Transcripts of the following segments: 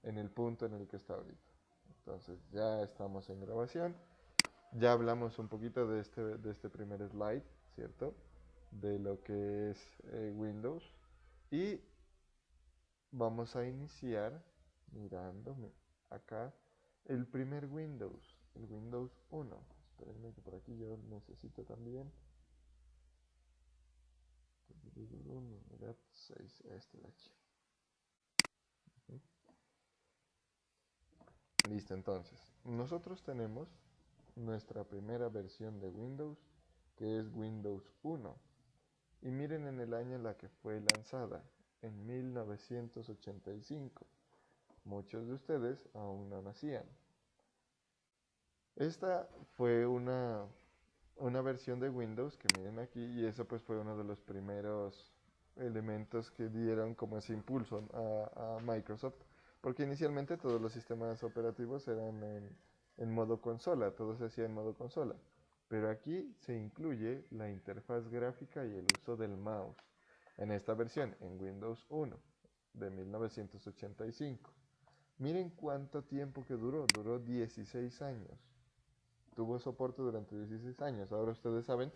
en el punto en el que está ahorita. Entonces ya estamos en grabación. Ya hablamos un poquito de este primer slide, ¿cierto? De lo que es Windows. Y vamos a iniciar mirando acá el primer Windows, el Windows 1. Espérenme que por aquí yo necesito también. Unidad 6, este de aquí. Listo, entonces. Nosotros tenemos nuestra primera versión de Windows, que es Windows 1. Y miren en el año en la que fue lanzada, en 1985. Muchos de ustedes aún no nacían. Esta fue una versión de Windows que miren aquí, y eso pues fue uno de los primeros elementos que dieron como ese impulso a Microsoft, porque inicialmente todos los sistemas operativos eran en modo consola, todo se hacía en modo consola, pero aquí se incluye la interfaz gráfica y el uso del mouse en esta versión, en Windows 1 de 1985. Miren cuánto tiempo que duró 16 años. Tuvo soporte durante 16 años. Ahora ustedes saben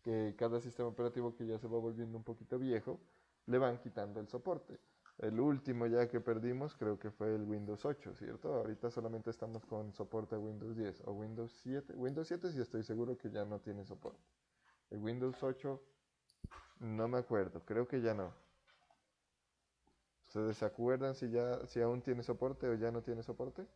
que cada sistema operativo que ya se va volviendo un poquito viejo, le van quitando el soporte. El último ya que perdimos creo que fue el Windows 8, ¿cierto? Ahorita solamente estamos con soporte a Windows 10 o Windows 7. Windows 7 sí estoy seguro que ya no tiene soporte. El Windows 8 no me acuerdo, creo que ya no. ¿Ustedes se acuerdan si aún tiene soporte o ya no tiene soporte?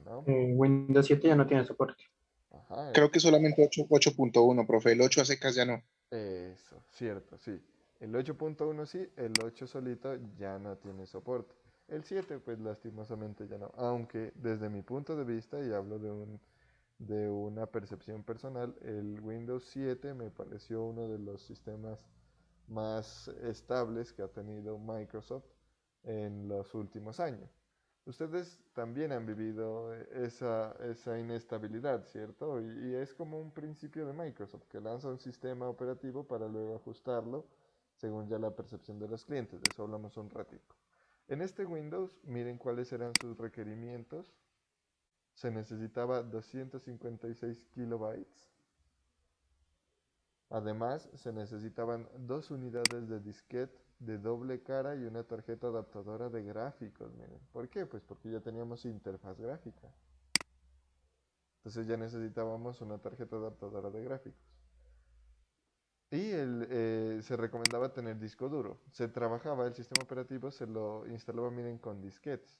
¿No? Windows 7 ya no tiene soporte. Ajá, Creo que solamente 8.1, profe. El 8 a secas ya no. eso, cierto, sí. El 8.1 sí, el 8 solito ya no tiene soporte. El 7 pues lastimosamente ya no. Aunque desde mi punto de vista, y hablo de una percepción personal, el Windows 7 me pareció uno de los sistemas más estables que ha tenido Microsoft en los últimos años. Ustedes también han vivido esa inestabilidad, ¿cierto? Y es como un principio de Microsoft, que lanza un sistema operativo para luego ajustarlo según ya la percepción de los clientes. De eso hablamos un ratito. En este Windows, miren cuáles eran sus requerimientos. Se necesitaba 256 kilobytes. Además, se necesitaban 2 unidades de disquete de doble cara y una tarjeta adaptadora de gráficos. Miren. ¿Por qué? Pues porque ya teníamos interfaz gráfica. Entonces ya necesitábamos una tarjeta adaptadora de gráficos. Y se recomendaba tener disco duro. Se trabajaba, el sistema operativo se lo instalaba, miren, con disquetes.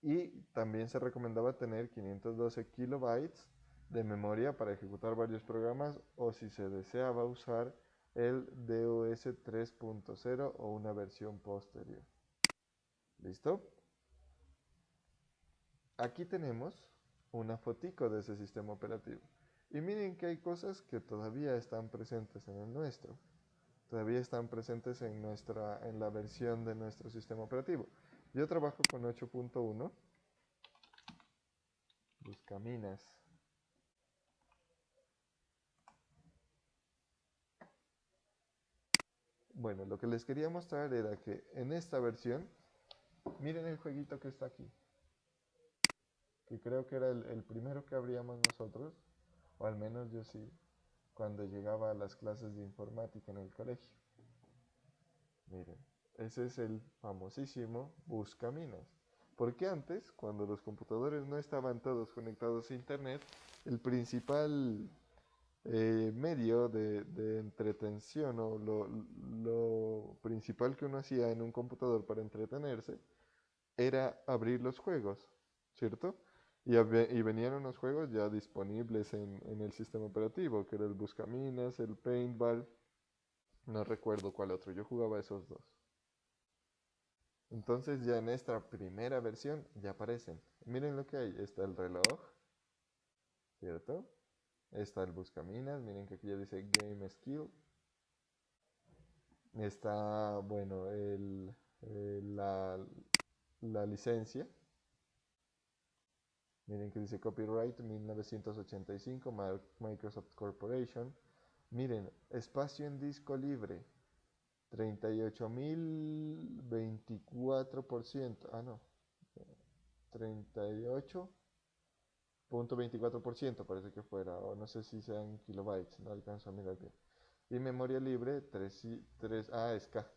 Y también se recomendaba tener 512 kilobytes de memoria para ejecutar varios programas, o si se deseaba usar el DOS 3.0 o una versión posterior. ¿Listo? Aquí tenemos una fotico de ese sistema operativo. Y miren que hay cosas que todavía están presentes en el nuestro. Todavía están presentes en la versión de nuestro sistema operativo. Yo trabajo con 8.1. Buscaminas. Bueno, lo que les quería mostrar era que en esta versión, miren el jueguito que está aquí, que creo que era el primero que abríamos nosotros, o al menos yo sí, cuando llegaba a las clases de informática en el colegio. Miren, ese es el famosísimo Buscaminas. Porque antes, cuando los computadores no estaban todos conectados a internet, el principal medio de entretención, o lo principal que uno hacía en un computador para entretenerse era abrir los juegos, ¿cierto? Y venían unos juegos ya disponibles en el sistema operativo, que era el Buscaminas, el Paintball, no recuerdo cuál otro, yo jugaba esos dos. Entonces ya en esta primera versión ya aparecen. Miren lo que hay, está el reloj, ¿cierto? Está el Buscaminas, miren que aquí ya dice Game Skill. Está, bueno, la licencia. Miren que dice Copyright 1985, Microsoft Corporation. Miren, espacio en disco libre. 38.024%. Ah, no. 38.24% parece que fuera, o no sé si sean kilobytes, no alcanzo a mirar bien. Y memoria libre, 3 es K,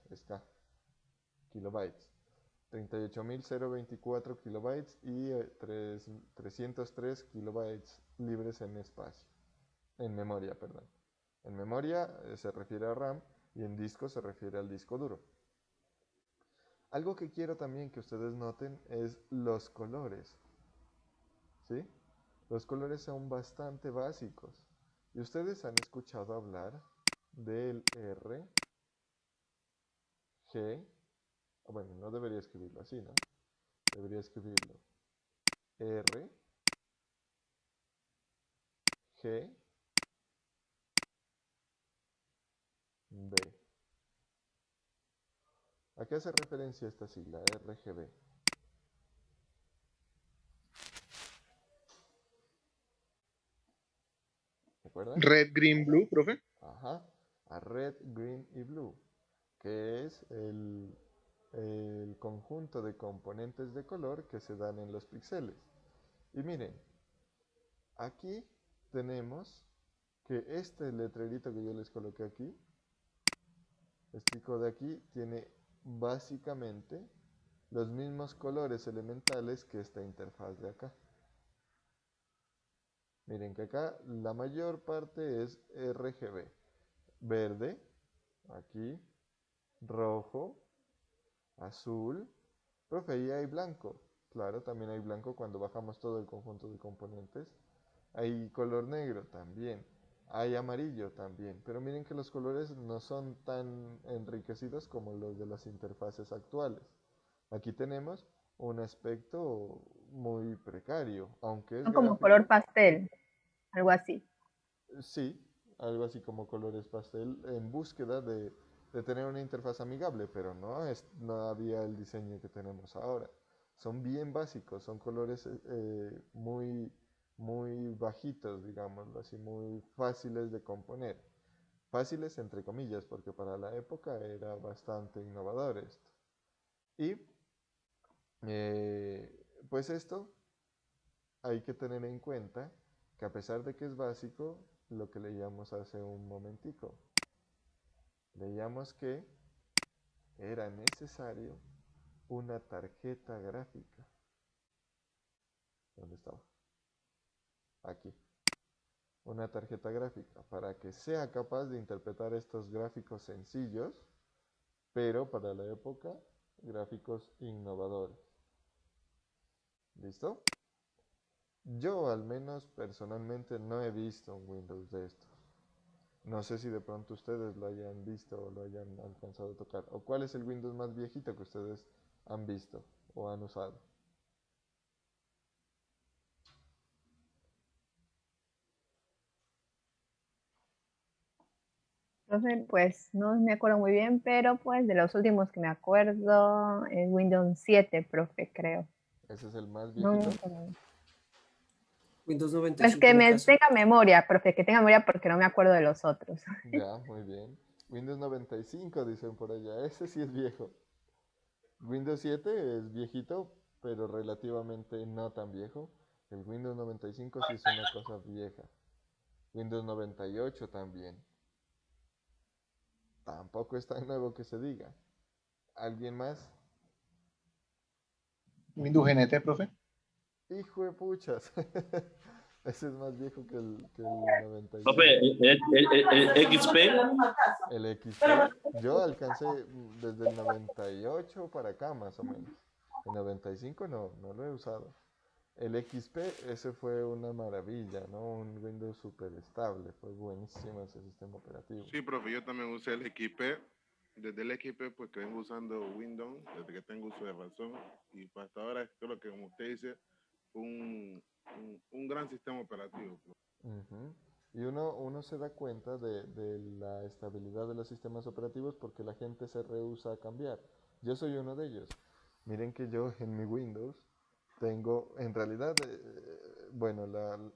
kilobytes. 38.024 kilobytes y 303 kilobytes libres en espacio. En memoria, perdón. En memoria se refiere a RAM y en disco se refiere al disco duro. Algo que quiero también que ustedes noten es los colores. ¿Sí? Los colores son bastante básicos. Y ustedes han escuchado hablar del R, G. Bueno, no debería escribirlo así, ¿no? Debería escribirlo R, G, B. ¿A qué hace referencia esta sigla, RGB? ¿Recuerdan? Red, green, blue, profe. Ajá, a red, green y blue, que es el conjunto de componentes de color que se dan en los píxeles. Y miren, aquí tenemos que este letrerito que yo les coloqué aquí, este icono de aquí, tiene básicamente los mismos colores elementales que esta interfaz de acá. Miren que acá la mayor parte es RGB. Verde, aquí, rojo, azul, profe, y hay blanco. Claro, también hay blanco cuando bajamos todo el conjunto de componentes. Hay color negro también. Hay amarillo también. Pero miren que los colores no son tan enriquecidos como los de las interfaces actuales. Aquí tenemos un aspecto muy precario, aunque es Son como color gráfico. pastel, algo así. Sí, algo así como colores pastel en búsqueda de tener una interfaz amigable, pero no había el diseño que tenemos ahora. Son bien básicos, son colores muy bajitos, digámoslo así, muy fáciles de componer. Fáciles entre comillas, porque para la época era bastante innovador esto. Y pues esto hay que tener en cuenta que a pesar de que es básico, lo que leíamos hace un momentico, leíamos que era necesario una tarjeta gráfica. ¿Dónde estaba? Aquí. Una tarjeta gráfica para que sea capaz de interpretar estos gráficos sencillos, pero para la época, gráficos innovadores. ¿Listo? Yo al menos personalmente no he visto un Windows de estos. No sé si de pronto ustedes lo hayan visto o lo hayan alcanzado a tocar. ¿O cuál es el Windows más viejito que ustedes han visto o han usado? Entonces, pues no me acuerdo muy bien, pero pues de los últimos que me acuerdo es Windows 7, profe, creo. ¿Ese es el más No me viejito? acuerdo. Windows Pues 95 que en mi me caso. tenga memoria, profe, que tenga memoria porque no me acuerdo de los otros. Ya, muy bien. Windows 95 dicen por allá. Ese sí es viejo. Windows 7 es viejito, pero relativamente no tan viejo. El Windows 95 sí es una cosa vieja. Windows 98 también. Tampoco es tan nuevo que se diga. ¿Alguien más? Windows NT, profe. Hijo de puchas. Ese es más viejo que el Profe, 95. el XP. El XP, yo alcancé desde el 98 para acá más o menos. El 95 no lo he usado. El XP, ese fue una maravilla, ¿no? Un Windows súper estable, fue buenísimo ese sistema operativo. Sí, profe, yo también usé el XP. Desde el XP, pues que vengo usando Windows, desde que tengo uso de razón. Y pues, hasta ahora creo que, como usted dice, un gran sistema operativo. Pues. Ujú. Y uno se da cuenta de la estabilidad de los sistemas operativos porque la gente se rehúsa a cambiar. Yo soy uno de ellos. Miren que yo en mi Windows tengo, en realidad, bueno,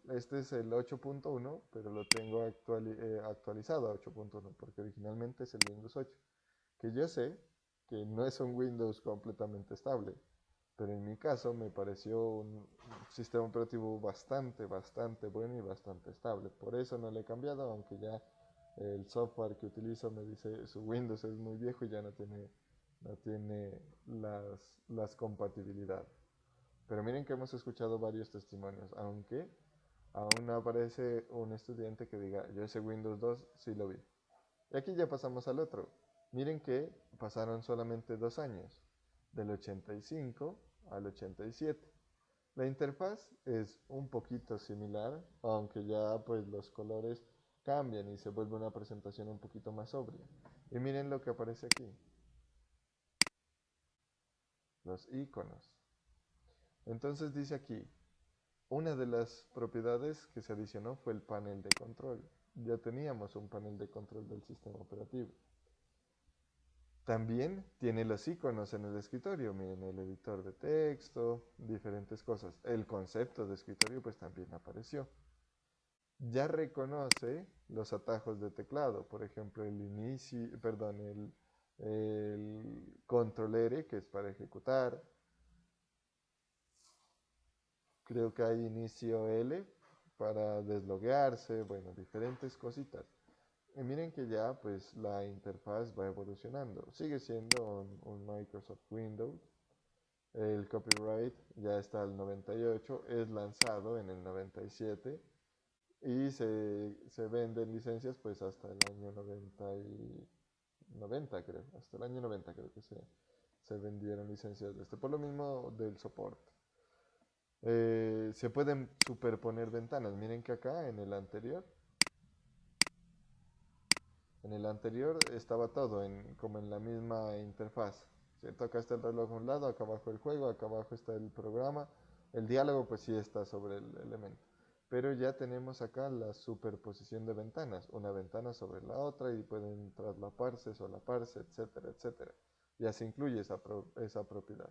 este es el 8.1, pero lo tengo actualizado a 8.1 porque originalmente es el Windows 8. que yo sé que no es un Windows completamente estable, pero en mi caso me pareció un sistema operativo bastante bueno y bastante estable. Por eso no le he cambiado, aunque ya el software que utilizo me dice su Windows es muy viejo y ya no tiene las compatibilidades. Pero miren que hemos escuchado varios testimonios, aunque aún no aparece un estudiante que diga, yo ese Windows 2 sí lo vi. Y aquí ya pasamos al otro. Miren que pasaron solamente 2 años, del 85 al 87. La interfaz es un poquito similar, aunque ya pues los colores cambian y se vuelve una presentación un poquito más sobria. Y miren lo que aparece aquí, los iconos. Entonces dice aquí, una de las propiedades que se adicionó fue el panel de control. Ya teníamos un panel de control del sistema operativo. También tiene los iconos en el escritorio, miren, el editor de texto, diferentes cosas. El concepto de escritorio pues también apareció. Ya reconoce los atajos de teclado, por ejemplo el control R, que es para ejecutar. Creo que hay inicio L para desloguearse, bueno, diferentes cositas. Y miren que ya pues la interfaz va evolucionando. Sigue siendo un Microsoft Windows. El copyright ya está al 98, es lanzado en el 97 y se venden licencias pues hasta el año 90 creo. Hasta el año 90 creo que se vendieron licencias de este, por lo mismo del soporte. Se pueden superponer ventanas. Miren que acá en el anterior estaba todo como en la misma interfaz, ¿cierto? Acá está el reloj a un lado, acá abajo el juego, acá abajo está el programa. El diálogo pues sí está sobre el elemento. Pero ya tenemos acá la superposición de ventanas, una ventana sobre la otra y pueden traslaparse, solaparse, etcétera, etcétera. Ya se incluye esa propiedad.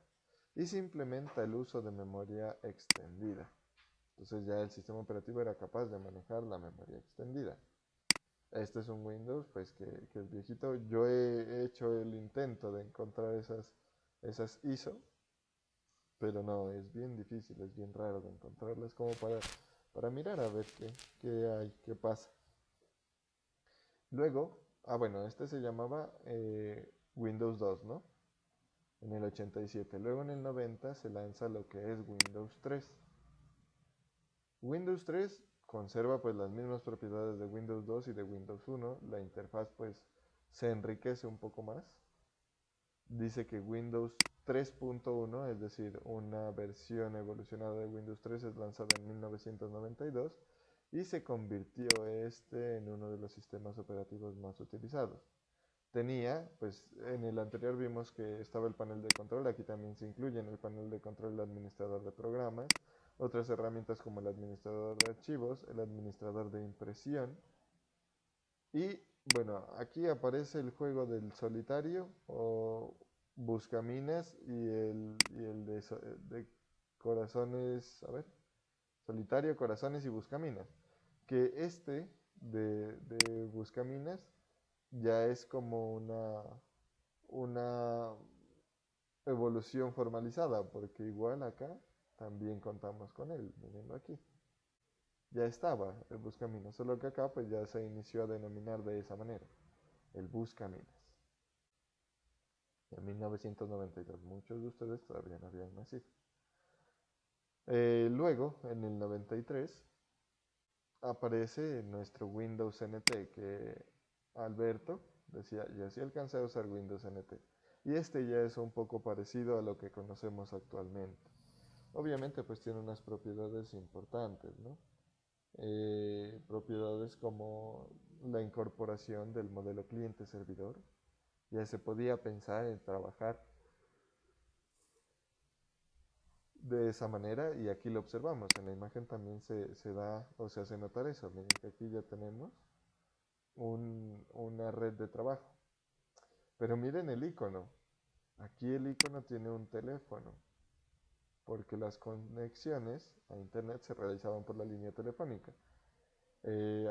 Y se implementa el uso de memoria extendida. Entonces ya el sistema operativo era capaz de manejar la memoria extendida. Este es un Windows pues que es viejito. Yo he hecho el intento de encontrar esas ISO, pero no, es bien difícil, es bien raro de encontrarlas como para mirar a ver qué hay, qué pasa. Luego, bueno, este se llamaba Windows 2, ¿no? En el 87. Luego en el 90 se lanza lo que es Windows 3. Windows 3 conserva pues las mismas propiedades de Windows 2 y de Windows 1. La interfaz pues se enriquece un poco más. Dice que Windows 3.1, es decir, una versión evolucionada de Windows 3, es lanzada en 1992 y se convirtió en uno de los sistemas operativos más utilizados. Tenía, pues en el anterior vimos que estaba el panel de control, aquí también se incluye en el panel de control el administrador de programas, otras herramientas como el administrador de archivos, el administrador de impresión y bueno, aquí aparece el juego del solitario o buscaminas y el de corazones, a ver, solitario, corazones y buscaminas, que de buscaminas ya es como una evolución formalizada, porque igual acá también contamos con él, mirenlo aquí. Ya estaba el Buscaminas, solo que acá pues ya se inició a denominar de esa manera, el Buscaminas. En 1992, muchos de ustedes todavía no habían nacido. Luego, en el 93, aparece nuestro Windows NT, que Alberto decía, yo sí alcancé a usar Windows NT. Y este ya es un poco parecido a lo que conocemos actualmente. Obviamente pues tiene unas propiedades importantes, ¿no? Propiedades como la incorporación del modelo cliente-servidor. Ya se podía pensar en trabajar de esa manera y aquí lo observamos. En la imagen también se da o se hace notar eso. Miren que aquí ya tenemos una red de trabajo. Pero miren el icono. Aquí el icono tiene un teléfono porque las conexiones a internet se realizaban por la línea telefónica.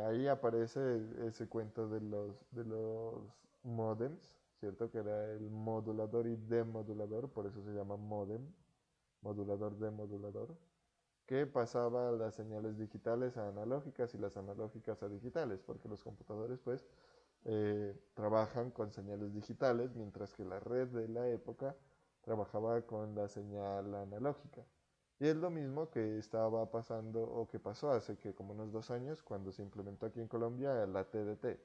Ahí aparece ese cuento de los modems, ¿cierto? Que era el modulador y demodulador, por eso se llama modem, modulador demodulador, que pasaba las señales digitales a analógicas y las analógicas a digitales, porque los computadores pues trabajan con señales digitales, mientras que la red de la época trabajaba con la señal analógica. Y es lo mismo que estaba pasando o que pasó hace que como unos 2 años cuando se implementó aquí en Colombia la TDT,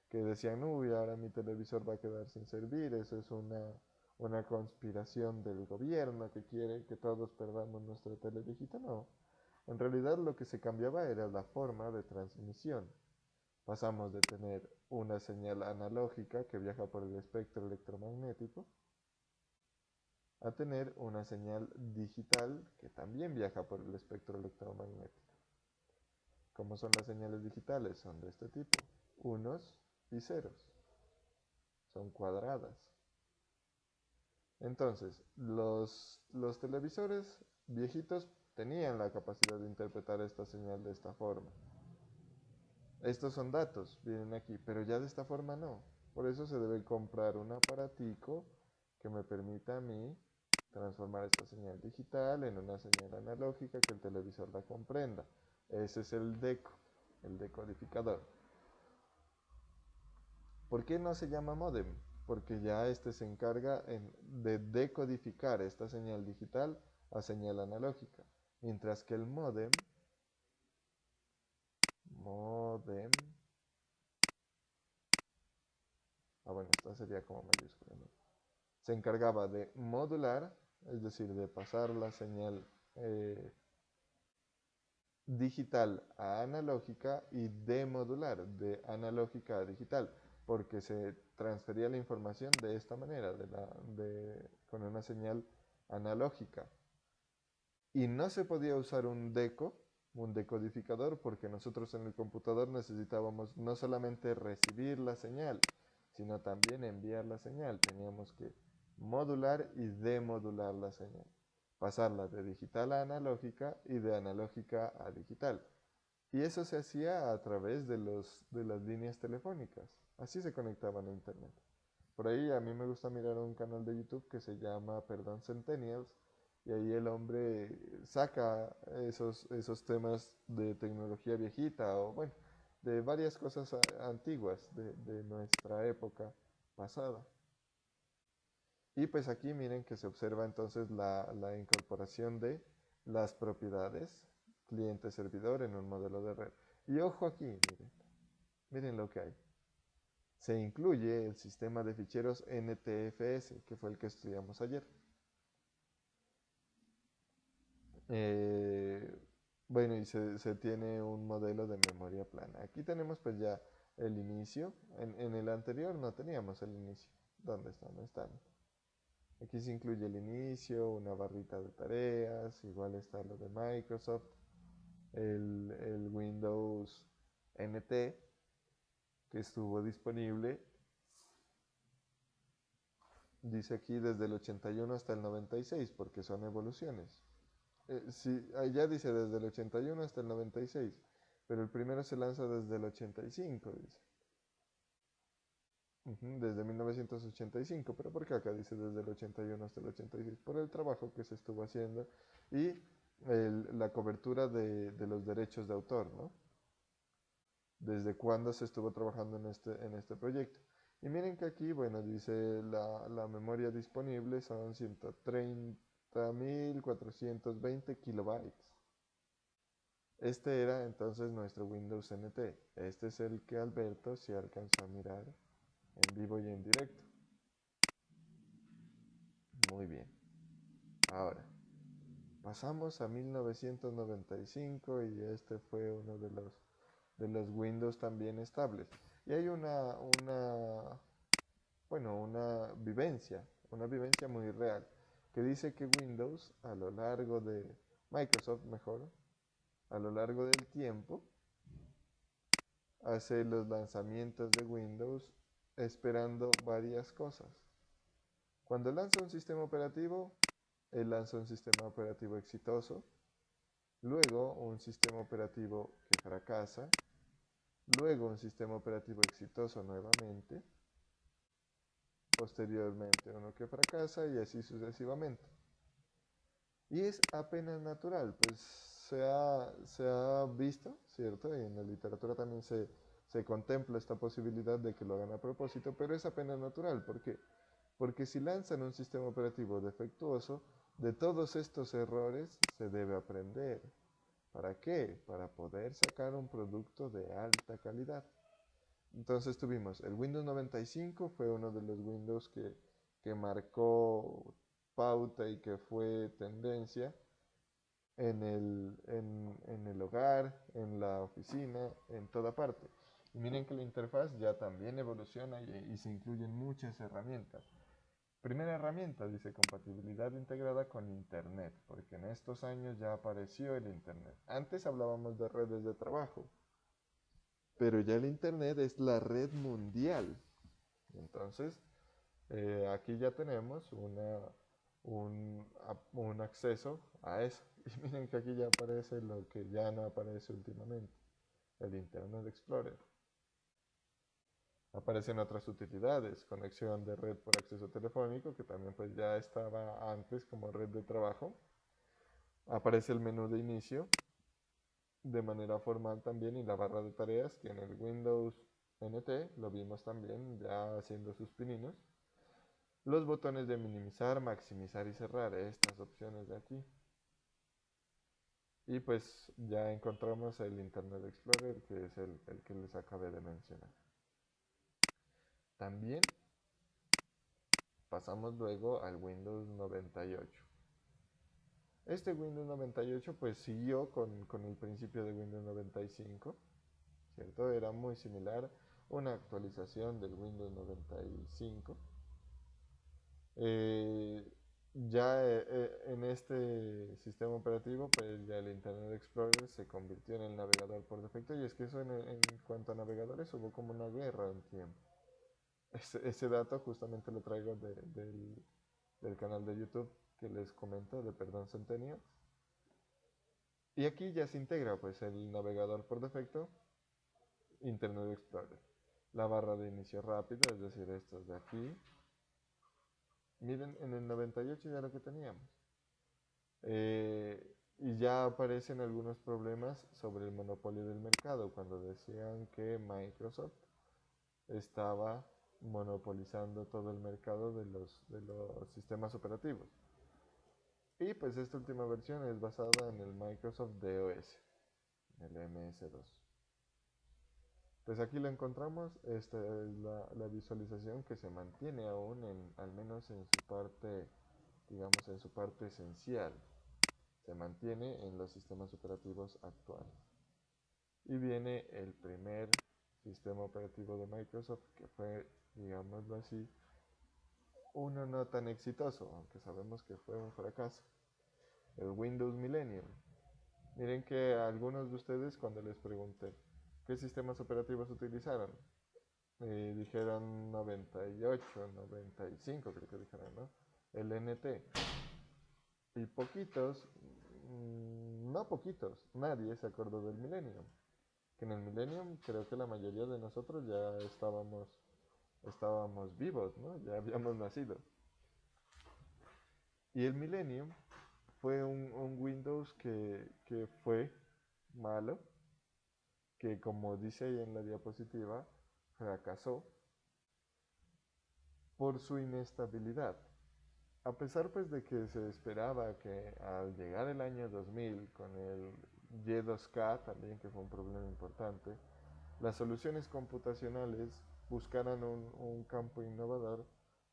que decían, uy, ahora mi televisor va a quedar sin servir, eso es una conspiración del gobierno que quiere que todos perdamos nuestra tele digital. No, en realidad lo que se cambiaba era la forma de transmisión. Pasamos de tener una señal analógica que viaja por el espectro electromagnético a tener una señal digital que también viaja por el espectro electromagnético. ¿Cómo son las señales digitales? Son de este tipo, unos y ceros, son cuadradas. Entonces, los televisores viejitos tenían la capacidad de interpretar esta señal de esta forma. Estos son datos, vienen aquí, pero ya de esta forma no. Por eso se debe comprar un aparatico que me permita a mí transformar esta señal digital en una señal analógica que el televisor la comprenda. Ese es el decodificador. ¿Por qué no se llama módem? Porque ya este se encarga de decodificar esta señal digital a señal analógica. Mientras que el módem, bueno, esta sería como mayúscula, ¿no? Se encargaba de modular, es decir, de pasar la señal digital a analógica y demodular, de analógica a digital, porque se transfería la información de esta manera, con una señal analógica. Y no se podía usar un decodificador, porque nosotros en el computador necesitábamos no solamente recibir la señal, sino también enviar la señal. Teníamos que modular y demodular la señal, pasarla de digital a analógica y de analógica a digital. Y eso se hacía a través de las líneas telefónicas. Así se conectaban a internet. Por ahí a mí me gusta mirar un canal de YouTube que se llama Perdón Centennials, y ahí el hombre saca esos temas de tecnología viejita o bueno, de varias cosas antiguas de nuestra época pasada. Y pues aquí miren que se observa entonces la incorporación de las propiedades cliente-servidor en un modelo de red. Y ojo aquí, miren lo que hay. Se incluye el sistema de ficheros NTFS, que fue el que estudiamos ayer. Bueno, y se tiene un modelo de memoria plana. Aquí tenemos pues ya el inicio. En el anterior no teníamos el inicio. ¿Dónde están? No están. Aquí se incluye el inicio, una barrita de tareas, igual está lo de Microsoft, el Windows NT que estuvo disponible, dice aquí desde el 81 hasta el 96, porque son evoluciones. Sí, allá dice desde el 81 hasta el 96, pero el primero se lanza desde el 85, dice. Desde 1985, pero ¿por qué acá dice desde el 81 hasta el 86? Por el trabajo que se estuvo haciendo y la cobertura de los derechos de autor, ¿no? Desde cuándo se estuvo trabajando en este proyecto. Y miren que aquí, bueno, dice la memoria disponible son 130.420 kilobytes. Este era entonces nuestro Windows NT. Este es el que Alberto se alcanzó a mirar en vivo y en directo. Muy bien. Ahora, pasamos a 1995 y este fue uno de los Windows también estables. Y hay una vivencia muy real, que dice que Windows a lo largo de, Microsoft mejor, a lo largo del tiempo, hace los lanzamientos de Windows esperando varias cosas. Cuando lanza un sistema operativo, él lanza un sistema operativo exitoso, luego un sistema operativo que fracasa, luego un sistema operativo exitoso nuevamente, posteriormente uno que fracasa y así sucesivamente. Y es apenas natural, pues se ha visto, ¿cierto? Y en la literatura también se contempla esta posibilidad de que lo hagan a propósito, pero es apenas natural. ¿Por qué? Porque si lanzan un sistema operativo defectuoso, de todos estos errores se debe aprender. ¿Para qué? Para poder sacar un producto de alta calidad. Entonces tuvimos el Windows 95, fue uno de los Windows que marcó pauta y que fue tendencia en el hogar, en la oficina, en toda parte. Y miren que la interfaz ya también evoluciona y se incluyen muchas herramientas. Primera herramienta, dice compatibilidad integrada con Internet, porque en estos años ya apareció el Internet. Antes hablábamos de redes de trabajo, pero ya el Internet es la red mundial. Entonces, aquí ya tenemos un acceso a eso. Y miren que aquí ya aparece lo que ya no aparece últimamente, el Internet Explorer. Aparecen otras utilidades, conexión de red por acceso telefónico, que también pues ya estaba antes como red de trabajo. Aparece el menú de inicio de manera formal también y la barra de tareas, que en el Windows NT lo vimos también ya haciendo sus pininos. Los botones de minimizar, maximizar y cerrar, estas opciones de aquí. Y pues ya encontramos el Internet Explorer, que es el que les acabé de mencionar. También pasamos luego al Windows 98. Este Windows 98 pues siguió con el principio de Windows 95, ¿cierto? Era muy similar, una actualización del Windows 95. En este sistema operativo, pues ya el Internet Explorer se convirtió en el navegador por defecto, y es que eso en cuanto a navegadores hubo como una guerra un tiempo. Ese dato justamente lo traigo del canal de YouTube que les comento, de Perdón Centennial. Y aquí ya se integra pues el navegador por defecto, Internet Explorer. La barra de inicio rápido, es decir, estos de aquí. Miren, en el 98 ya lo que teníamos. Y ya aparecen algunos problemas sobre el monopolio del mercado, cuando decían que Microsoft estaba monopolizando todo el mercado de los sistemas operativos. Y pues esta última versión es basada en el Microsoft DOS, el MS2. Pues aquí lo encontramos, esta es la visualización que se mantiene aún, al menos en su parte, digamos, en su parte esencial. Se mantiene en los sistemas operativos actuales. Y viene el primer sistema operativo de Microsoft que fue, digámoslo así, uno no tan exitoso, aunque sabemos que fue un fracaso. El Windows Millennium. Miren que algunos de ustedes, cuando les pregunté qué sistemas operativos utilizaron, dijeron 98, 95, creo que dijeron, ¿no? El NT. Y poquitos, no poquitos, nadie se acordó del Millennium. Que en el Millennium creo que la mayoría de nosotros ya estábamos vivos, ¿no? Ya habíamos nacido. Y el Millennium fue un Windows que fue malo, que como dice ahí en la diapositiva, fracasó por su inestabilidad. A pesar pues de que se esperaba que al llegar el año 2000 con el Y2K también, que fue un problema importante, las soluciones computacionales buscaran un campo innovador,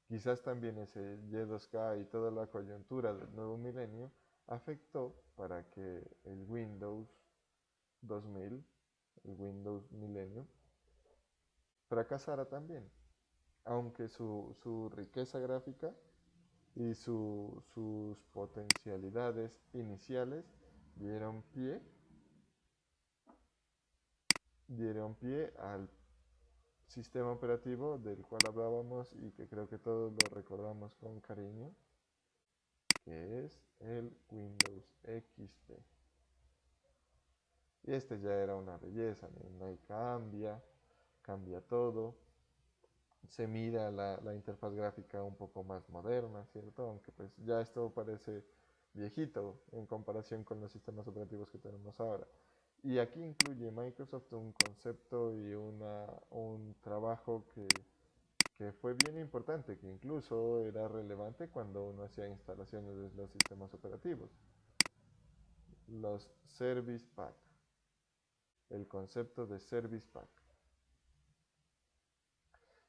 quizás también ese Y2K y toda la coyuntura del nuevo milenio afectó para que el Windows 2000, el Windows Millennium, fracasara también, aunque su riqueza gráfica y sus potencialidades iniciales dieron pie al sistema operativo del cual hablábamos y que creo que todos lo recordamos con cariño, que es el Windows XP. Y este ya era una belleza, miren, ahí cambia todo. se mira la interfaz gráfica un poco más moderna, ¿cierto? Aunque pues ya esto parece viejito en comparación con los sistemas operativos que tenemos ahora. Y aquí incluye Microsoft un concepto y un trabajo que fue bien importante, que incluso era relevante cuando uno hacía instalaciones de los sistemas operativos. Los Service Pack. El concepto de Service Pack.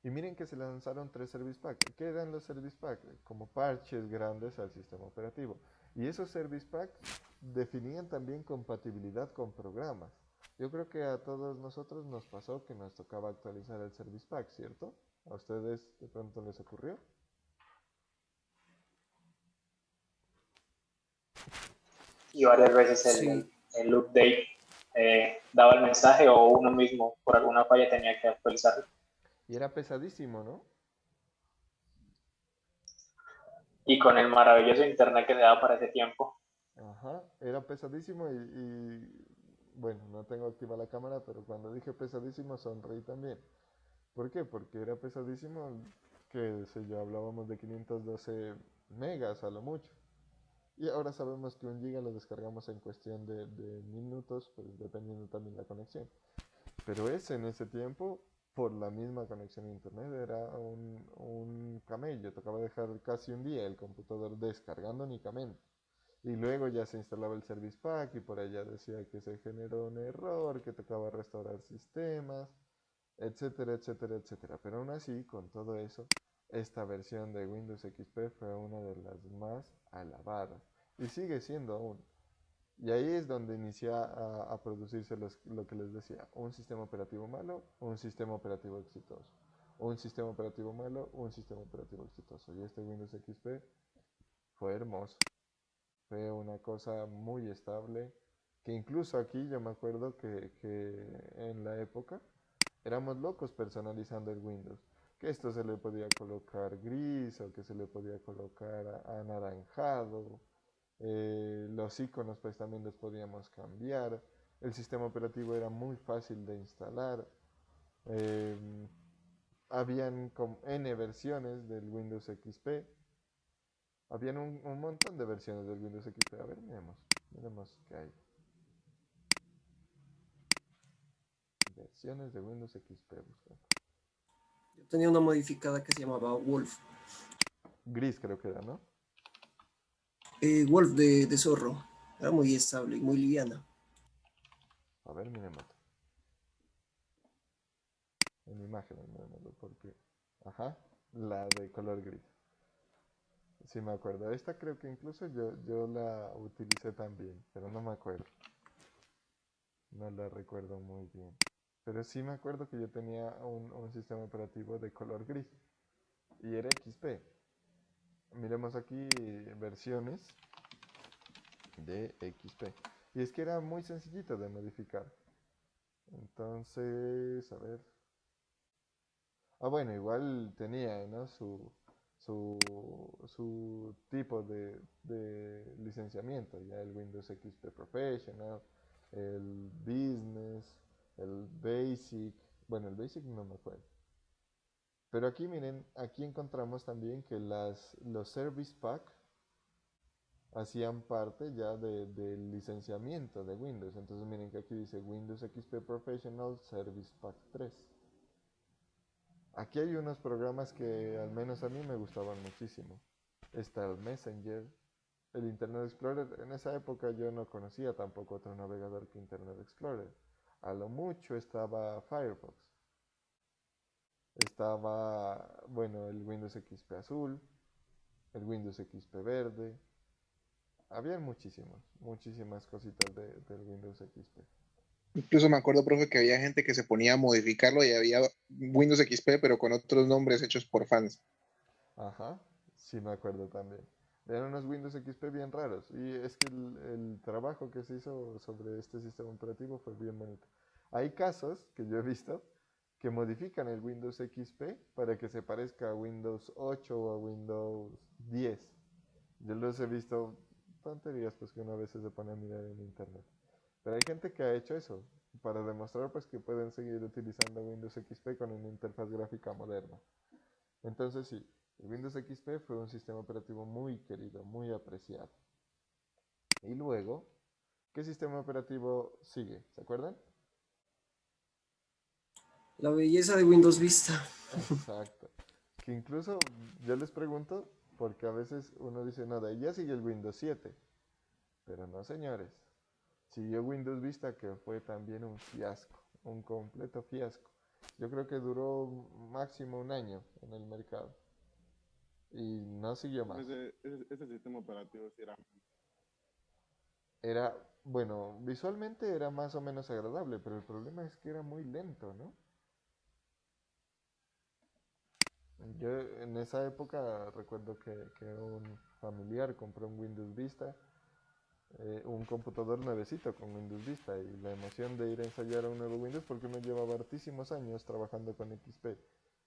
Y miren que se lanzaron 3 Service Pack. ¿Qué eran los Service Pack? Como parches grandes al sistema operativo. Y esos Service Pack definían también compatibilidad con programas. Yo creo que a todos nosotros nos pasó que nos tocaba actualizar el Service Pack, ¿cierto? ¿A ustedes de pronto les ocurrió? Y varias veces Sí, el update daba el mensaje o uno mismo por alguna falla tenía que actualizarlo. Y era pesadísimo, ¿no? Y con el maravilloso internet que se daba para ese tiempo. Ajá, era pesadísimo bueno, no tengo activa la cámara, pero cuando dije pesadísimo sonreí también. ¿Por qué? Porque era pesadísimo, que sé yo, hablábamos de 512 megas a lo mucho. Y ahora sabemos que un giga lo descargamos en cuestión de minutos, pues dependiendo también la conexión. Pero en ese tiempo, por la misma conexión a internet, era un camello. Tocaba dejar casi un día el computador descargando únicamente. Y luego ya se instalaba el Service Pack y por allá decía que se generó un error, que tocaba restaurar sistemas, etcétera, etcétera, etcétera. Pero aún así, con todo eso, esta versión de Windows XP fue una de las más alabadas. Y sigue siendo aún. Y ahí es donde inicia a producirse lo que les decía, un sistema operativo malo, un sistema operativo exitoso. Un sistema operativo malo, un sistema operativo exitoso. Y este Windows XP fue hermoso. Fue una cosa muy estable, que incluso aquí yo me acuerdo que en la época éramos locos personalizando el Windows. Que esto se le podía colocar gris o que se le podía colocar anaranjado. Los iconos pues también los podíamos cambiar. El sistema operativo era muy fácil de instalar. Eh, habían como N versiones del Windows XP. Habían un montón de versiones del Windows XP. A ver, miremos qué hay. Versiones de Windows XP buscando. yo tenía una modificada que se llamaba Wolf. Gris creo que era, ¿no? Wolf de zorro. Era muy estable y muy liviana. A ver, miremos. En imágenes, miremoslo porque... Ajá, la de color gris. Sí me acuerdo. Esta creo que incluso yo la utilicé también, pero no me acuerdo. No la recuerdo muy bien. Pero sí me acuerdo que yo tenía un sistema operativo de color gris. Y era XP. Miremos aquí versiones de XP. Y es que era muy sencillito de modificar. Entonces, a ver. Ah, bueno, igual tenía, ¿no? Su tipo de licenciamiento. Ya el Windows XP Professional, el Business, el Basic. Bueno, el Basic no me acuerdo. Pero aquí miren, aquí encontramos también que los Service Pack hacían parte ya del licenciamiento de Windows. Entonces miren que aquí dice Windows XP Professional Service Pack 3. Aquí hay unos programas que al menos a mí me gustaban muchísimo. Está el Messenger, el Internet Explorer. En esa época yo no conocía tampoco otro navegador que Internet Explorer. A lo mucho estaba Firefox. Estaba, bueno, el Windows XP azul, el Windows XP verde. Habían muchísimas cositas del Windows XP. Incluso me acuerdo, profe, que había gente que se ponía a modificarlo y había Windows XP, pero con otros nombres hechos por fans. Ajá, sí me acuerdo también. Eran unos Windows XP bien raros. Y es que el trabajo que se hizo sobre este sistema operativo fue bien bonito. Hay casos que yo he visto que modifican el Windows XP para que se parezca a Windows 8 o a Windows 10. Yo los he visto tonterías pues que uno a veces se pone a mirar en internet. Pero hay gente que ha hecho eso para demostrar pues que pueden seguir utilizando Windows XP con una interfaz gráfica moderna. Entonces sí, el Windows XP fue un sistema operativo muy querido, muy apreciado. Y luego, ¿qué sistema operativo sigue? ¿Se acuerdan? La belleza de Windows Vista. Exacto. Que incluso yo les pregunto, porque a veces uno dice, no, de ahí ya sigue el Windows 7. Pero no, señores. Siguió Windows Vista, que fue también un fiasco, un completo fiasco. Yo creo que duró máximo un año en el mercado. Y no siguió más. Ese sistema operativo sí era. Era, bueno, visualmente era más o menos agradable, pero el problema es que era muy lento, ¿no? Yo en esa época recuerdo que un familiar compró un Windows Vista, un computador nuevecito con Windows Vista, y la emoción de ir a ensayar un nuevo Windows, porque uno llevaba hartísimos años trabajando con XP,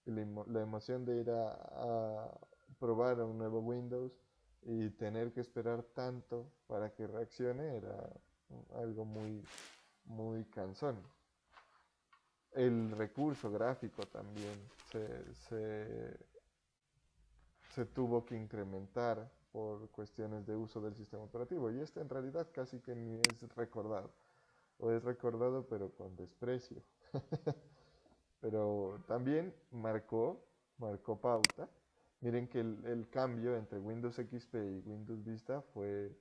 y la emoción de ir a probar un nuevo Windows y tener que esperar tanto para que reaccione era algo muy, muy cansón. El recurso gráfico también se tuvo que incrementar por cuestiones de uso del sistema operativo, y este en realidad casi que ni es recordado, o es recordado pero con desprecio. Pero también marcó pauta. Miren que el cambio entre Windows XP y Windows Vista fue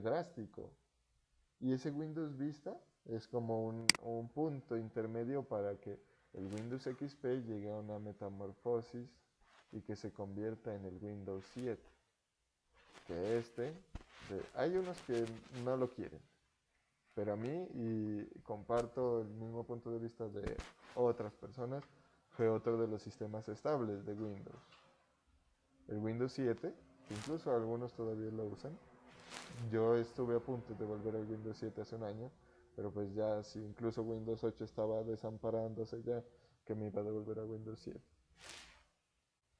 drástico. Y ese Windows Vista es como un punto intermedio para que el Windows XP llegue a una metamorfosis y que se convierta en el Windows 7. Que hay unos que no lo quieren, pero a mí, y comparto el mismo punto de vista de otras personas, fue otro de los sistemas estables de Windows. El Windows 7, que incluso algunos todavía lo usan. Yo estuve a punto de volver al Windows 7 hace un año, pero pues ya si incluso Windows 8 estaba desamparándose ya, que me iba a devolver a Windows 7.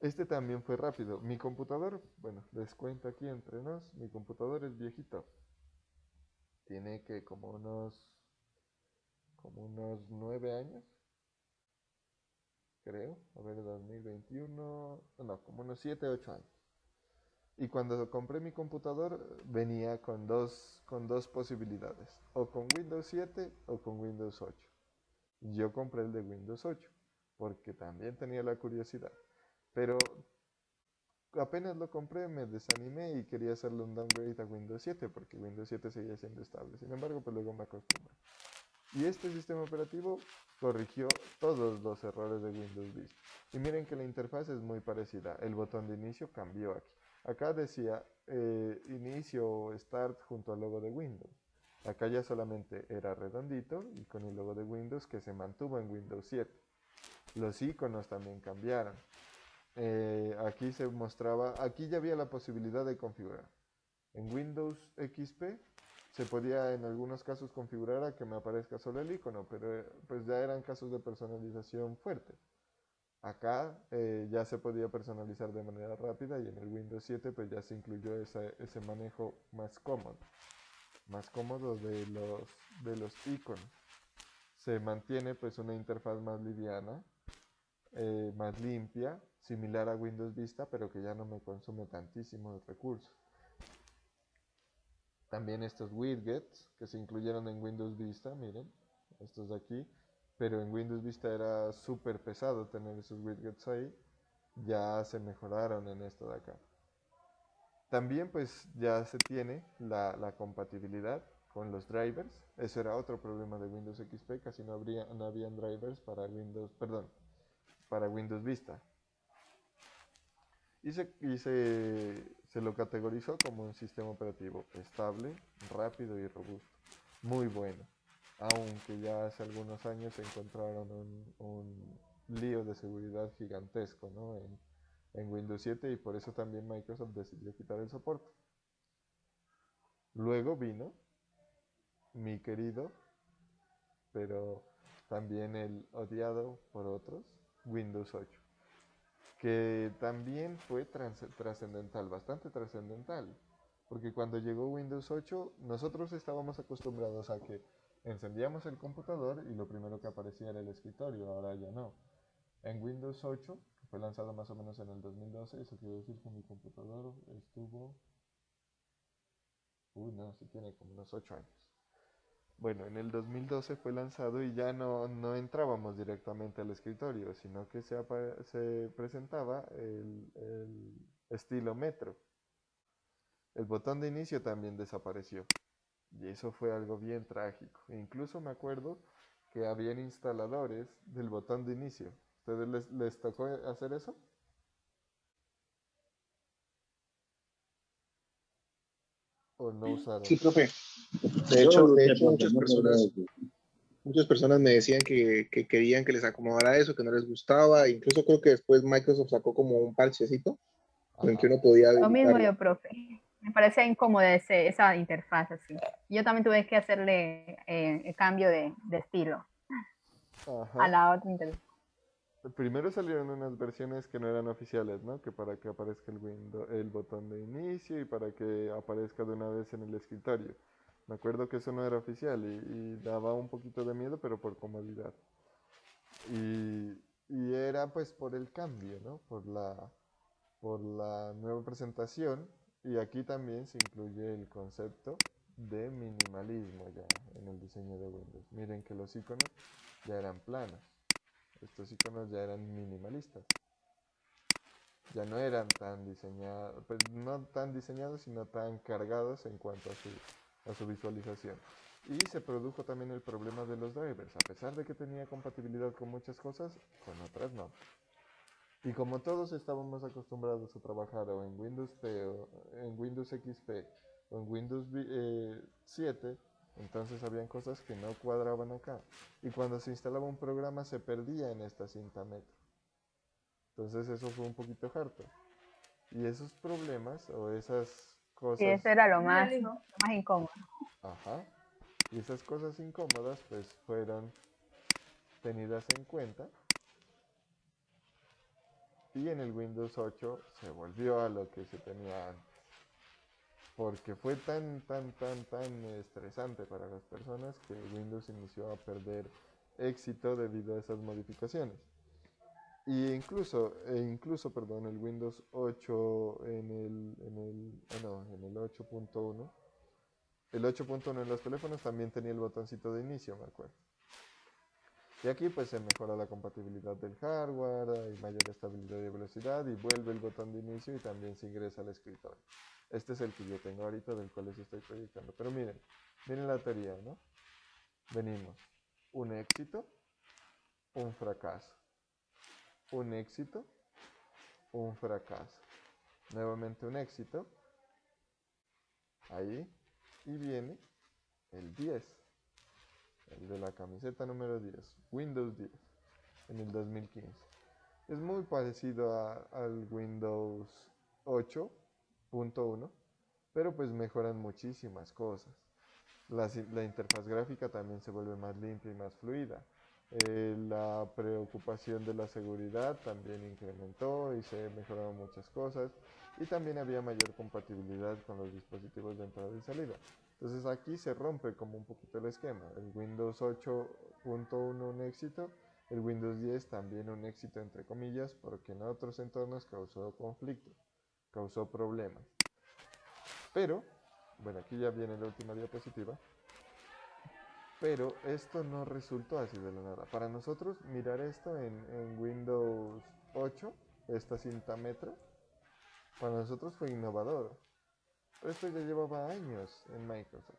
Este también fue rápido. Mi computador, bueno, les cuento aquí entre nos, mi computador es viejito. Tiene que como unos 9 años, creo. A ver, 2021, no, como unos 7, 8 años. Y cuando compré mi computador venía con dos posibilidades, o con Windows 7 o con Windows 8. Yo compré el de Windows 8 porque también tenía la curiosidad, pero apenas lo compré me desanimé y quería hacerle un downgrade a Windows 7 porque Windows 7 seguía siendo estable. Sin embargo, pues luego me acostumbré. Y este sistema operativo corrigió todos los errores de Windows Vista. Y miren que la interfaz es muy parecida. El botón de inicio cambió aquí. Acá decía inicio o start junto al logo de Windows. Acá ya solamente era redondito y con el logo de Windows, que se mantuvo en Windows 7. Los iconos también cambiaron. Aquí se mostraba, aquí ya había la posibilidad de configurar. En Windows XP se podía en algunos casos configurar a que me aparezca solo el icono, pero pues ya eran casos de personalización fuerte. Acá ya se podía personalizar de manera rápida, y en el Windows 7 pues ya se incluyó ese manejo más cómodo de los iconos. Se mantiene pues una interfaz más liviana, más limpia, similar a Windows Vista, pero que ya no me consume tantísimos recursos. También estos widgets que se incluyeron en Windows Vista, miren, estos de aquí, pero en Windows Vista era súper pesado tener esos widgets ahí, ya se mejoraron en esto de acá. También pues ya se tiene la compatibilidad con los drivers. Eso era otro problema de Windows XP, casi no habían drivers para para Windows Vista. Y se lo categorizó como un sistema operativo estable, rápido y robusto. Muy bueno. Aunque ya hace algunos años se encontraron un lío de seguridad gigantesco, ¿no? en Windows 7, y por eso también Microsoft decidió quitar el soporte. Luego vino mi querido, pero también el odiado por otros, Windows 8. Que también fue trascendental, bastante trascendental, porque cuando llegó Windows 8 nosotros estábamos acostumbrados a que encendíamos el computador y lo primero que aparecía era el escritorio. Ahora ya no. En Windows 8 Fue lanzado más o menos en el 2012, eso quiere decir que mi computador estuvo... no, sí tiene como unos 8 años. Bueno, en el 2012 fue lanzado y ya no entrábamos directamente al escritorio, sino que se presentaba el estilo Metro. El botón de inicio también desapareció. Y eso fue algo bien trágico. Incluso me acuerdo que habían instaladores del botón de inicio. ¿Ustedes les tocó hacer eso? ¿O no Sí, usaron? profe. De Yo hecho, lo de sé, hecho profe, no sabía eso. muchas personas me decían que querían que les acomodara eso, que no les gustaba. Incluso creo que después Microsoft sacó como un parchecito con el que Ajá. uno podía Lo mismo habilitarlo. yo, profe. Me parecía incómoda esa interfaz así. Yo también tuve que hacerle el cambio de estilo a Ajá. la otra interfaz. Primero salieron unas versiones que no eran oficiales, ¿no? Que para que aparezca el botón de inicio y para que aparezca de una vez en el escritorio. Me acuerdo que eso no era oficial y daba un poquito de miedo, pero por comodidad. Y era pues por el cambio, ¿no? Por la nueva presentación. Y aquí también se incluye el concepto de minimalismo ya en el diseño de Windows. Miren que los iconos ya eran planos. Estos iconos ya eran minimalistas. Ya no eran tan diseñados, pues no tan diseñados, sino tan cargados en cuanto a su visualización. Y se produjo también el problema de los drivers. A pesar de que tenía compatibilidad con muchas cosas, con otras no. Y como todos estábamos acostumbrados a trabajar o en Windows P o en Windows XP o en Windows 7, entonces habían cosas que no cuadraban acá. Y cuando se instalaba un programa se perdía en esta cinta metro. Entonces eso fue un poquito harto. Y esos problemas o esas Sí, cosas, eso era lo más incómodo. ajá, y esas cosas incómodas pues fueron tenidas en cuenta y en el Windows 8 se volvió a lo que se tenía antes. Porque fue tan estresante para las personas que Windows inició a perder éxito debido a esas modificaciones. Y incluso, perdón, el Windows 8 en el 8.1. El 8.1 en los teléfonos también tenía el botoncito de inicio, me acuerdo. Y aquí pues se mejora la compatibilidad del hardware, hay mayor estabilidad y velocidad y vuelve el botón de inicio y también se ingresa al escritorio. Este es el que yo tengo ahorita del cual les estoy proyectando. Pero miren la teoría, ¿no? Venimos, un éxito, un fracaso, un éxito, un fracaso. Nuevamente un éxito, ahí, y viene el 10, el de la camiseta número 10, Windows 10, en el 2015. Es muy parecido al Windows 8.1, pero pues mejoran muchísimas cosas. La interfaz gráfica también se vuelve más limpia y más fluida. La preocupación de la seguridad también incrementó y se mejoraron muchas cosas. Y también había mayor compatibilidad con los dispositivos de entrada y salida. Entonces aquí se rompe como un poquito el esquema. El Windows 8.1 un éxito, el Windows 10 también un éxito entre comillas, porque en otros entornos causó conflicto, causó problemas. Pero, bueno, aquí ya viene la última diapositiva. Pero esto no resultó así de la nada. Para nosotros, mirar esto en Windows 8, esta cinta metro, para nosotros fue innovador. Esto ya llevaba años en Microsoft,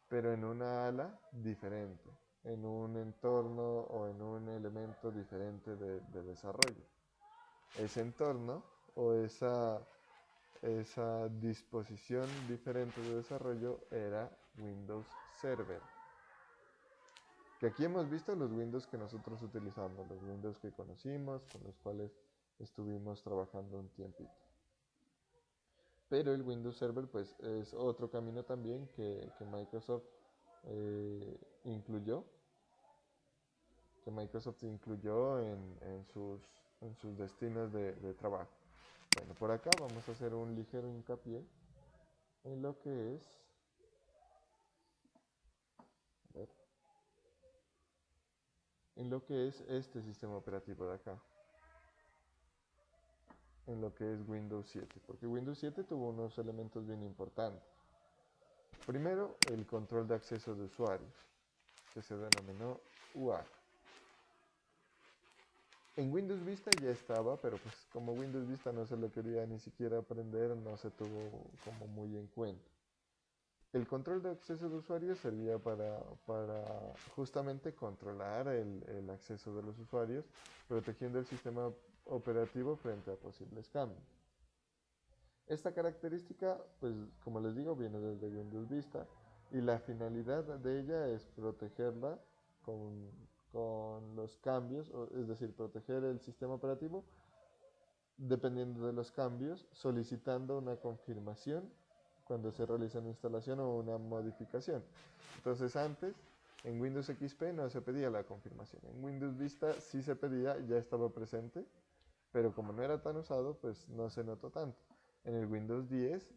pero en una ala diferente, en un entorno o en un elemento diferente de desarrollo. Ese entorno o esa disposición diferente de desarrollo era Windows Server. Que aquí hemos visto los Windows que nosotros utilizamos, los Windows que conocimos, con los cuales estuvimos trabajando un tiempito. Pero el Windows Server pues es otro camino también que Microsoft incluyó, en sus destinos de trabajo. Bueno, por acá vamos a hacer un ligero hincapié en lo que es, a ver, en lo que es este sistema operativo de acá. en lo que es Windows 7, porque Windows 7 tuvo unos elementos bien importantes. Primero, el control de acceso de usuarios, que se denominó UA. En Windows Vista ya estaba, pero pues como Windows Vista no se lo quería ni siquiera aprender, no se tuvo como muy en cuenta. El control de acceso de usuarios servía para justamente controlar el acceso de los usuarios, protegiendo el sistema operativo frente a posibles cambios. Esta característica, pues como les digo, viene desde Windows Vista y la finalidad de ella es protegerla con los cambios, es decir, proteger el sistema operativo dependiendo de los cambios, solicitando una confirmación cuando se realiza una instalación o una modificación. Entonces antes, en Windows XP no se pedía la confirmación. En Windows Vista sí se pedía, ya estaba presente, pero como no era tan usado, pues no se notó tanto. En el Windows 10,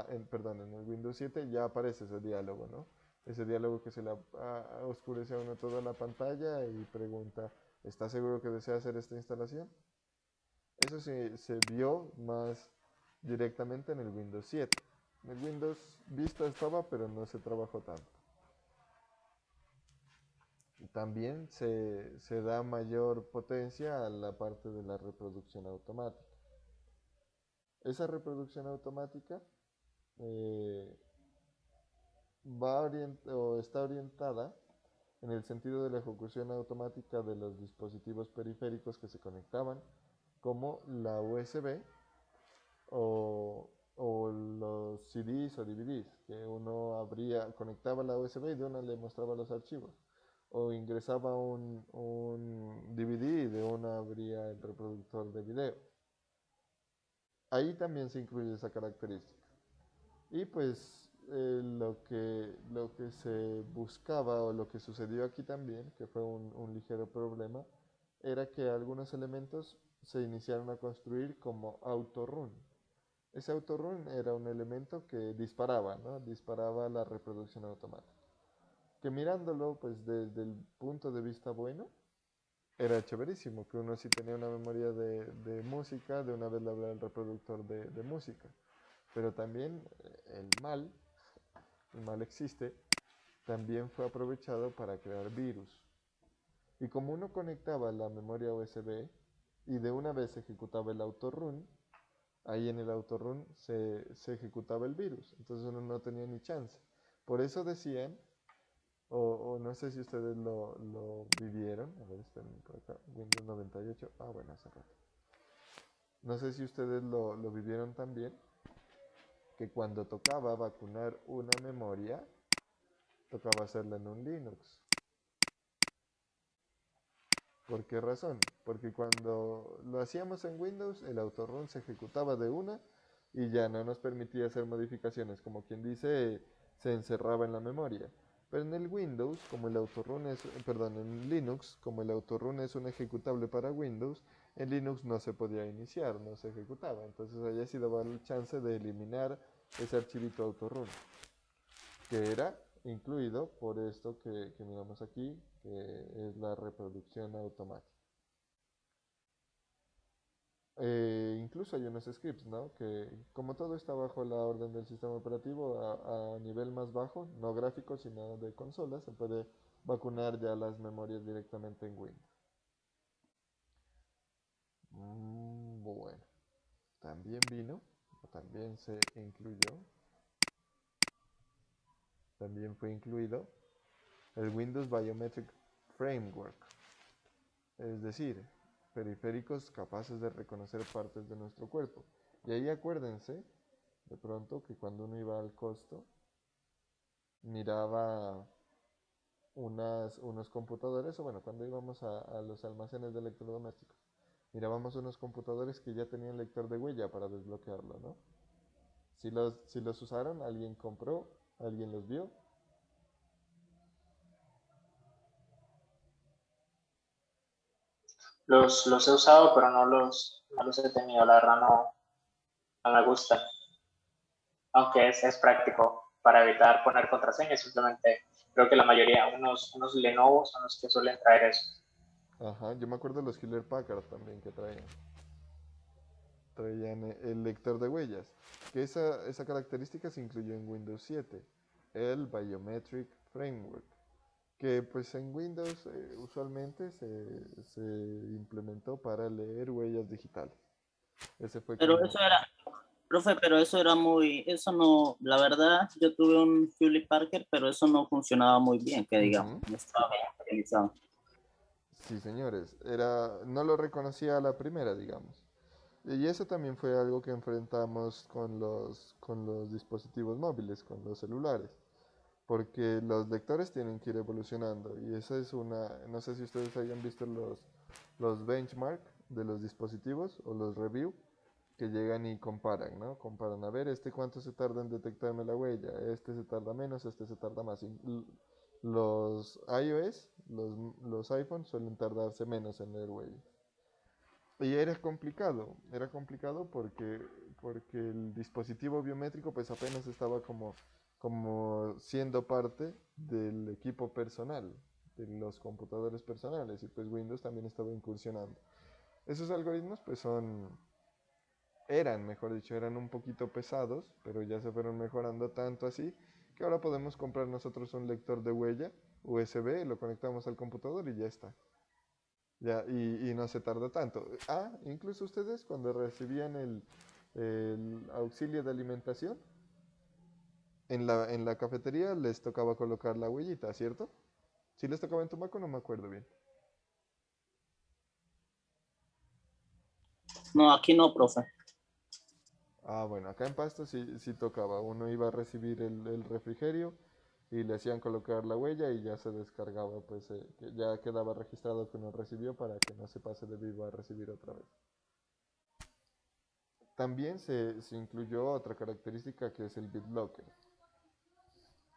en el Windows 7 ya aparece ese diálogo, ¿no? Ese diálogo que se le oscurece a uno toda la pantalla y pregunta, ¿está seguro que desea hacer esta instalación? Eso se vio más directamente en el Windows 7. En el Windows Vista estaba, pero no se trabajó tanto. También se da mayor potencia a la parte de la reproducción automática. Esa reproducción automática está orientada en el sentido de la ejecución automática de los dispositivos periféricos que se conectaban, como la USB o los CDs o DVDs, que uno conectaba la USB y de una le mostraba los archivos, o ingresaba un DVD y de una abría el reproductor de video. Ahí también se incluye esa característica. Y pues lo que se buscaba o lo que sucedió aquí también, que fue un ligero problema, era que algunos elementos se iniciaron a construir como autorun. Ese autorun era un elemento que disparaba, ¿no? Disparaba la reproducción automática. Que mirándolo, pues desde el punto de vista bueno, era chéverísimo, que uno si tenía una memoria de música, de una vez le hablaba el reproductor de música. Pero también el mal existe, también fue aprovechado para crear virus. Y como uno conectaba la memoria USB y de una vez ejecutaba el autorun, ahí en el autorun se ejecutaba el virus, entonces uno no tenía ni chance. Por eso decían, o no sé si ustedes lo vivieron, a ver, esperen por acá, Windows 98, bueno, hace rato. No sé si ustedes lo vivieron también, que cuando tocaba vacunar una memoria, tocaba hacerla en un Linux. ¿Por qué razón? Porque cuando lo hacíamos en Windows, el autorun se ejecutaba de una y ya no nos permitía hacer modificaciones, como quien dice, se encerraba en la memoria. Pero en el Windows, como el autorun en Linux, como el autorun es un ejecutable para Windows, en Linux no se podía iniciar, no se ejecutaba. Entonces allá sí daba la chance de eliminar ese archivito autorun, que era incluido por esto que miramos aquí, que es la reproducción automática. Incluso hay unos scripts, ¿no? Que como todo está bajo la orden del sistema operativo a nivel más bajo, no gráfico sino de consola, se puede vacunar ya las memorias directamente en Windows. Bueno, también fue incluido el Windows Biometric Framework, es decir, periféricos capaces de reconocer partes de nuestro cuerpo. Y ahí acuérdense, de pronto, que cuando uno iba al costo, miraba unos computadores, o bueno, cuando íbamos a los almacenes de electrodomésticos, mirábamos unos computadores que ya tenían lector de huella para desbloquearlo, ¿no? Si los usaron, alguien compró, alguien los vio. Los he usado, pero no los he tenido. La verdad no me gustan. Aunque es práctico para evitar poner contraseñas. Simplemente creo que la mayoría, unos Lenovo son los que suelen traer eso. Ajá, yo me acuerdo de los Hewlett Packard también que traían. traían el lector de huellas, que esa característica se incluyó en Windows 7, el Biometric Framework, que pues en Windows usualmente se implementó para leer huellas digitales. Ese fue Pero como... eso era, profe, pero eso era muy, eso no, la verdad, yo tuve un Hewlett Packard, pero eso no funcionaba muy bien, que digamos, Ujú. no estaba bien utilizado. Sí, señores, no lo reconocía a la primera, digamos. Y eso también fue algo que enfrentamos con los dispositivos móviles, con los celulares, porque los lectores tienen que ir evolucionando y esa es no sé si ustedes hayan visto los benchmark de los dispositivos o los review que llegan y comparan, ¿no? Comparan, a ver, cuánto se tarda en detectarme la huella, este se tarda menos, este se tarda más. Los iOS, los iPhones suelen tardarse menos en leer huellas. Y era complicado porque el dispositivo biométrico pues apenas estaba como siendo parte del equipo personal, de los computadores personales, y pues Windows también estaba incursionando. Esos algoritmos pues mejor dicho, eran un poquito pesados, pero ya se fueron mejorando tanto así que ahora podemos comprar nosotros un lector de huella USB, lo conectamos al computador y ya está. Ya, y no se tarda tanto. Incluso ustedes cuando recibían el auxilio de alimentación, en la cafetería les tocaba colocar la huellita, ¿cierto? Si les tocaba en Tumaco, no me acuerdo bien. No, aquí no, profe. Bueno, acá en Pasto sí tocaba. Uno iba a recibir el refrigerio y le hacían colocar la huella y ya se descargaba, pues que ya quedaba registrado que uno recibió para que no se pase de vivo a recibir otra vez. También se incluyó otra característica que es el BitLocker.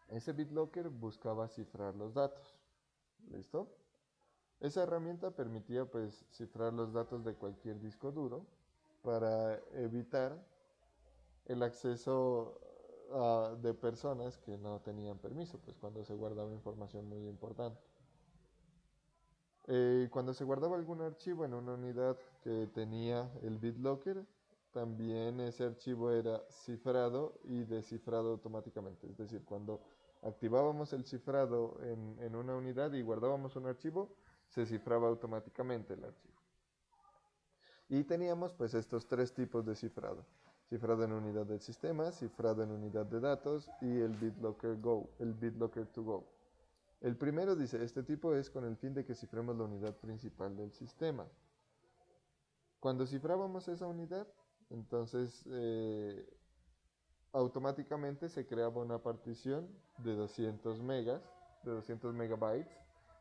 Ese BitLocker buscaba cifrar los datos. ¿Listo? Esa herramienta permitía pues cifrar los datos de cualquier disco duro para evitar el acceso de personas que no tenían permiso, pues cuando se guardaba información muy importante. Cuando se guardaba algún archivo en una unidad que tenía el BitLocker, también ese archivo era cifrado y descifrado automáticamente. Es decir, cuando activábamos el cifrado en una unidad y guardábamos un archivo, se cifraba automáticamente el archivo. Y teníamos pues estos tres tipos de cifrado. Cifrado en unidad del sistema, cifrado en unidad de datos y el BitLocker Go, el BitLocker to Go. El primero dice, este tipo es con el fin de que cifremos la unidad principal del sistema. Cuando cifrábamos esa unidad, entonces automáticamente se creaba una partición de 200 megas, de 200 megabytes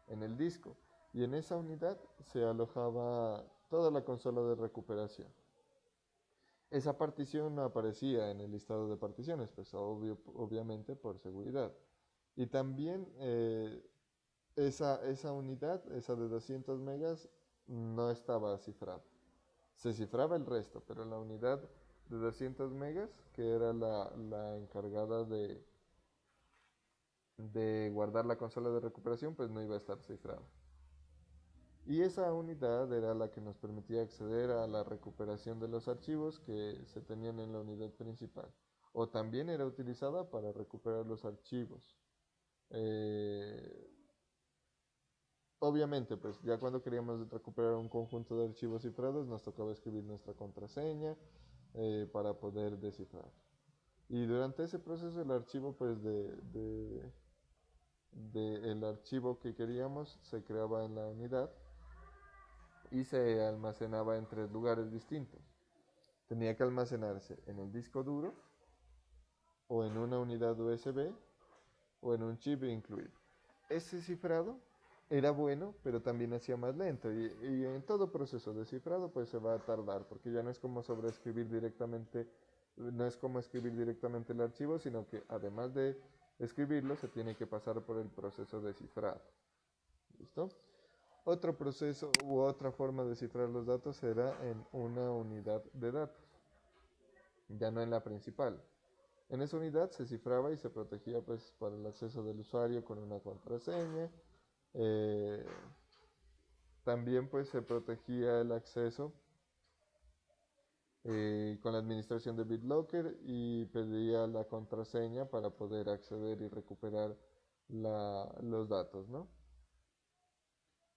en el disco. Y en esa unidad se alojaba toda la consola de recuperación. Esa partición no aparecía en el listado de particiones, pues obviamente por seguridad. Y también esa unidad, esa de 200 megas, no estaba cifrada. Se cifraba el resto, pero la unidad de 200 megas, que era la encargada de guardar la consola de recuperación, pues no iba a estar cifrada. Y esa unidad era la que nos permitía acceder a la recuperación de los archivos que se tenían en la unidad principal. O también era utilizada para recuperar los archivos. Obviamente, pues ya cuando queríamos recuperar un conjunto de archivos cifrados, nos tocaba escribir nuestra contraseña para poder descifrar. Y durante ese proceso, el archivo, pues el archivo que queríamos se creaba en la unidad y se almacenaba en tres lugares distintos. Tenía que almacenarse en el disco duro, o en una unidad USB, o en un chip incluido. Ese cifrado era bueno, pero también hacía más lento. Y en todo proceso de cifrado, pues se va a tardar, porque ya no es como sobreescribir directamente, no es como escribir directamente el archivo, sino que además de escribirlo, se tiene que pasar por el proceso de cifrado. ¿Listo? Otro proceso u otra forma de cifrar los datos era en una unidad de datos, ya no en la principal. En esa unidad se cifraba y se protegía pues para el acceso del usuario con una contraseña. También pues se protegía el acceso con la administración de BitLocker y pedía la contraseña para poder acceder y recuperar los datos, ¿no?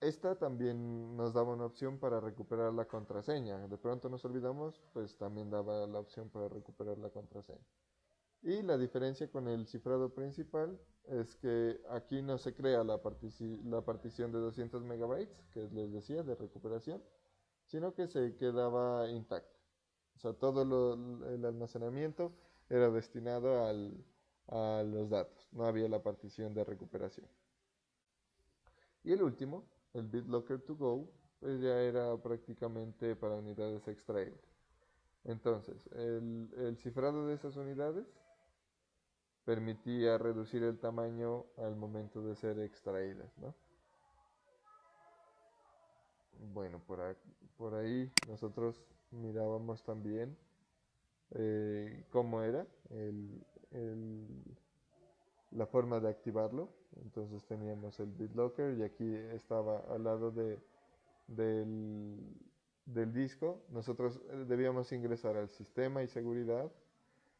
Esta también nos daba una opción para recuperar la contraseña. De pronto nos olvidamos, pues también daba la opción para recuperar la contraseña. Y la diferencia con el cifrado principal es que aquí no se crea la partición de 200 megabytes, que les decía, de recuperación, sino que se quedaba intacta. O sea, todo el almacenamiento era destinado a los datos, no había la partición de recuperación. Y el último, el BitLocker to go, pues ya era prácticamente para unidades extraíbles. Entonces, el cifrado de esas unidades permitía reducir el tamaño al momento de ser extraídas, ¿no? Bueno, por ahí nosotros mirábamos también cómo era la forma de activarlo. Entonces teníamos el BitLocker y aquí estaba al lado del disco. Nosotros debíamos ingresar al sistema y seguridad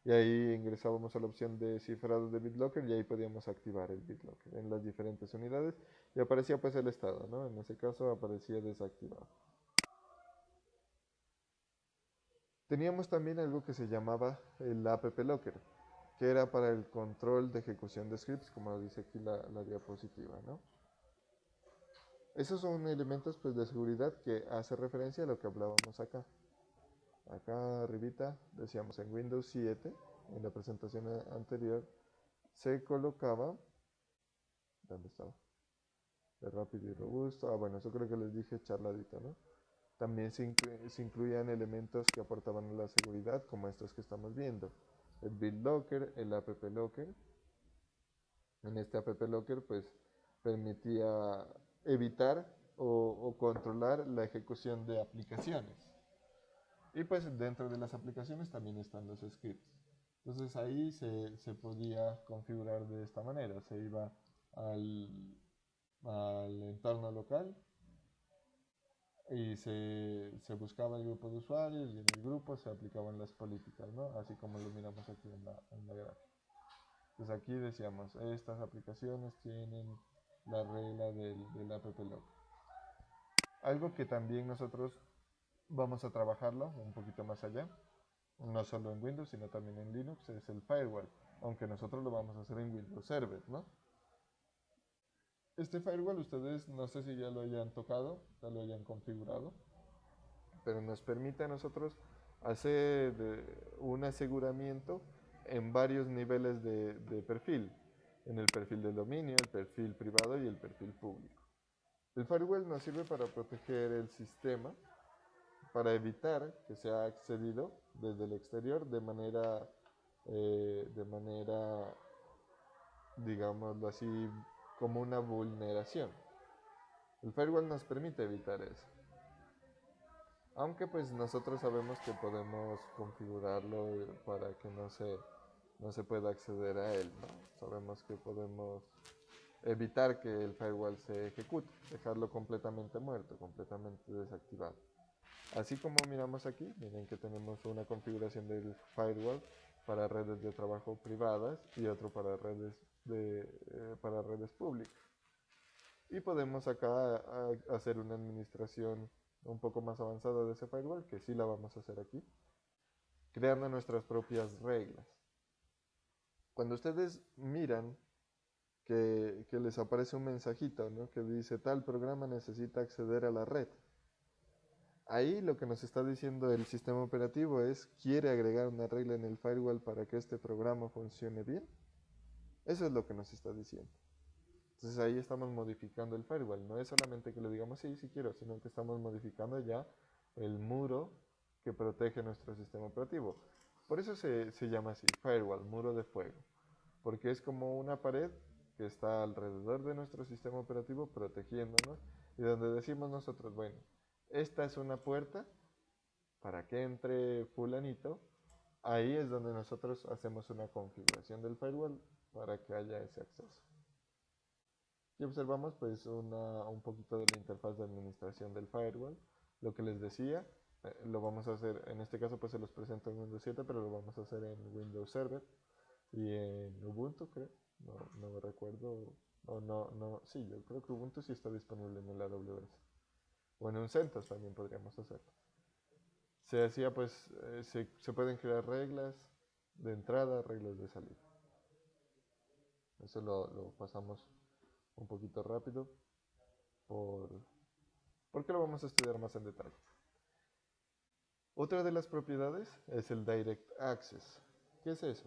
y ahí ingresábamos a la opción de cifrado de BitLocker y ahí podíamos activar el BitLocker en las diferentes unidades y aparecía pues el estado, ¿no? En ese caso aparecía desactivado. Teníamos también algo que se llamaba el App Locker, que era para el control de ejecución de scripts, como dice aquí la diapositiva, ¿no? Esos son elementos pues, de seguridad que hace referencia a lo que hablábamos acá. Acá arribita decíamos en Windows 7, en la presentación anterior, se colocaba, ¿dónde estaba? De rápido y robusto. Ah, bueno, eso creo que les dije charladito, ¿no? También se incluían elementos que aportaban a la seguridad, como estos que estamos viendo. El BitLocker, el App Locker. En este App Locker, pues, permitía evitar o controlar la ejecución de aplicaciones. Y pues dentro de las aplicaciones también están los scripts. Entonces ahí se podía configurar de esta manera. Se iba al entorno local y se buscaba el grupo de usuarios y en el grupo se aplicaban las políticas, ¿no? Así como lo miramos aquí en la gráfica. Entonces aquí decíamos, estas aplicaciones tienen la regla del App Locker. Algo que también nosotros vamos a trabajarlo un poquito más allá, no solo en Windows, sino también en Linux, es el firewall, aunque nosotros lo vamos a hacer en Windows Server, ¿no? Este firewall ustedes no sé si ya lo hayan tocado, ya lo hayan configurado, pero nos permite a nosotros hacer un aseguramiento en varios niveles de perfil, en el perfil del dominio, el perfil privado y el perfil público. El firewall nos sirve para proteger el sistema, para evitar que sea accedido desde el exterior de manera, digámoslo así, como una vulneración. El firewall nos permite evitar eso. Aunque pues nosotros sabemos que podemos configurarlo para que no se pueda acceder a él, ¿no? Sabemos que podemos evitar que el firewall se ejecute, dejarlo completamente muerto, completamente desactivado. Así como miramos aquí, miren que tenemos una configuración del firewall para redes de trabajo privadas y otro para redes públicas. Y podemos acá hacer una administración un poco más avanzada de ese firewall, que sí la vamos a hacer aquí, creando nuestras propias reglas. Cuando ustedes miran que les aparece un mensajito, ¿no? Que dice tal programa necesita acceder a la red. Ahí lo que nos está diciendo el sistema operativo es, ¿quiere agregar una regla en el firewall para que este programa funcione bien? Eso es lo que nos está diciendo. Entonces ahí estamos modificando el firewall. No es solamente que le digamos sí, sí quiero, sino que estamos modificando ya el muro que protege nuestro sistema operativo. Por eso se llama así, firewall, muro de fuego. Porque es como una pared que está alrededor de nuestro sistema operativo protegiéndonos y donde decimos nosotros, bueno, esta es una puerta para que entre fulanito. Ahí es donde nosotros hacemos una configuración del firewall para que haya ese acceso. Y observamos pues un poquito de la interfaz de administración del firewall. Lo que les decía, lo vamos a hacer, en este caso pues se los presento en Windows 7, pero lo vamos a hacer en Windows Server y en Ubuntu, creo. No me recuerdo. O no, sí, yo creo que Ubuntu sí está disponible en el AWS. O en un CentOS también podríamos hacerlo. Se hacía pues, se pueden crear reglas de entrada, reglas de salida. Eso lo pasamos un poquito rápido porque lo vamos a estudiar más en detalle. Otra de las propiedades es el Direct Access. ¿Qué es eso?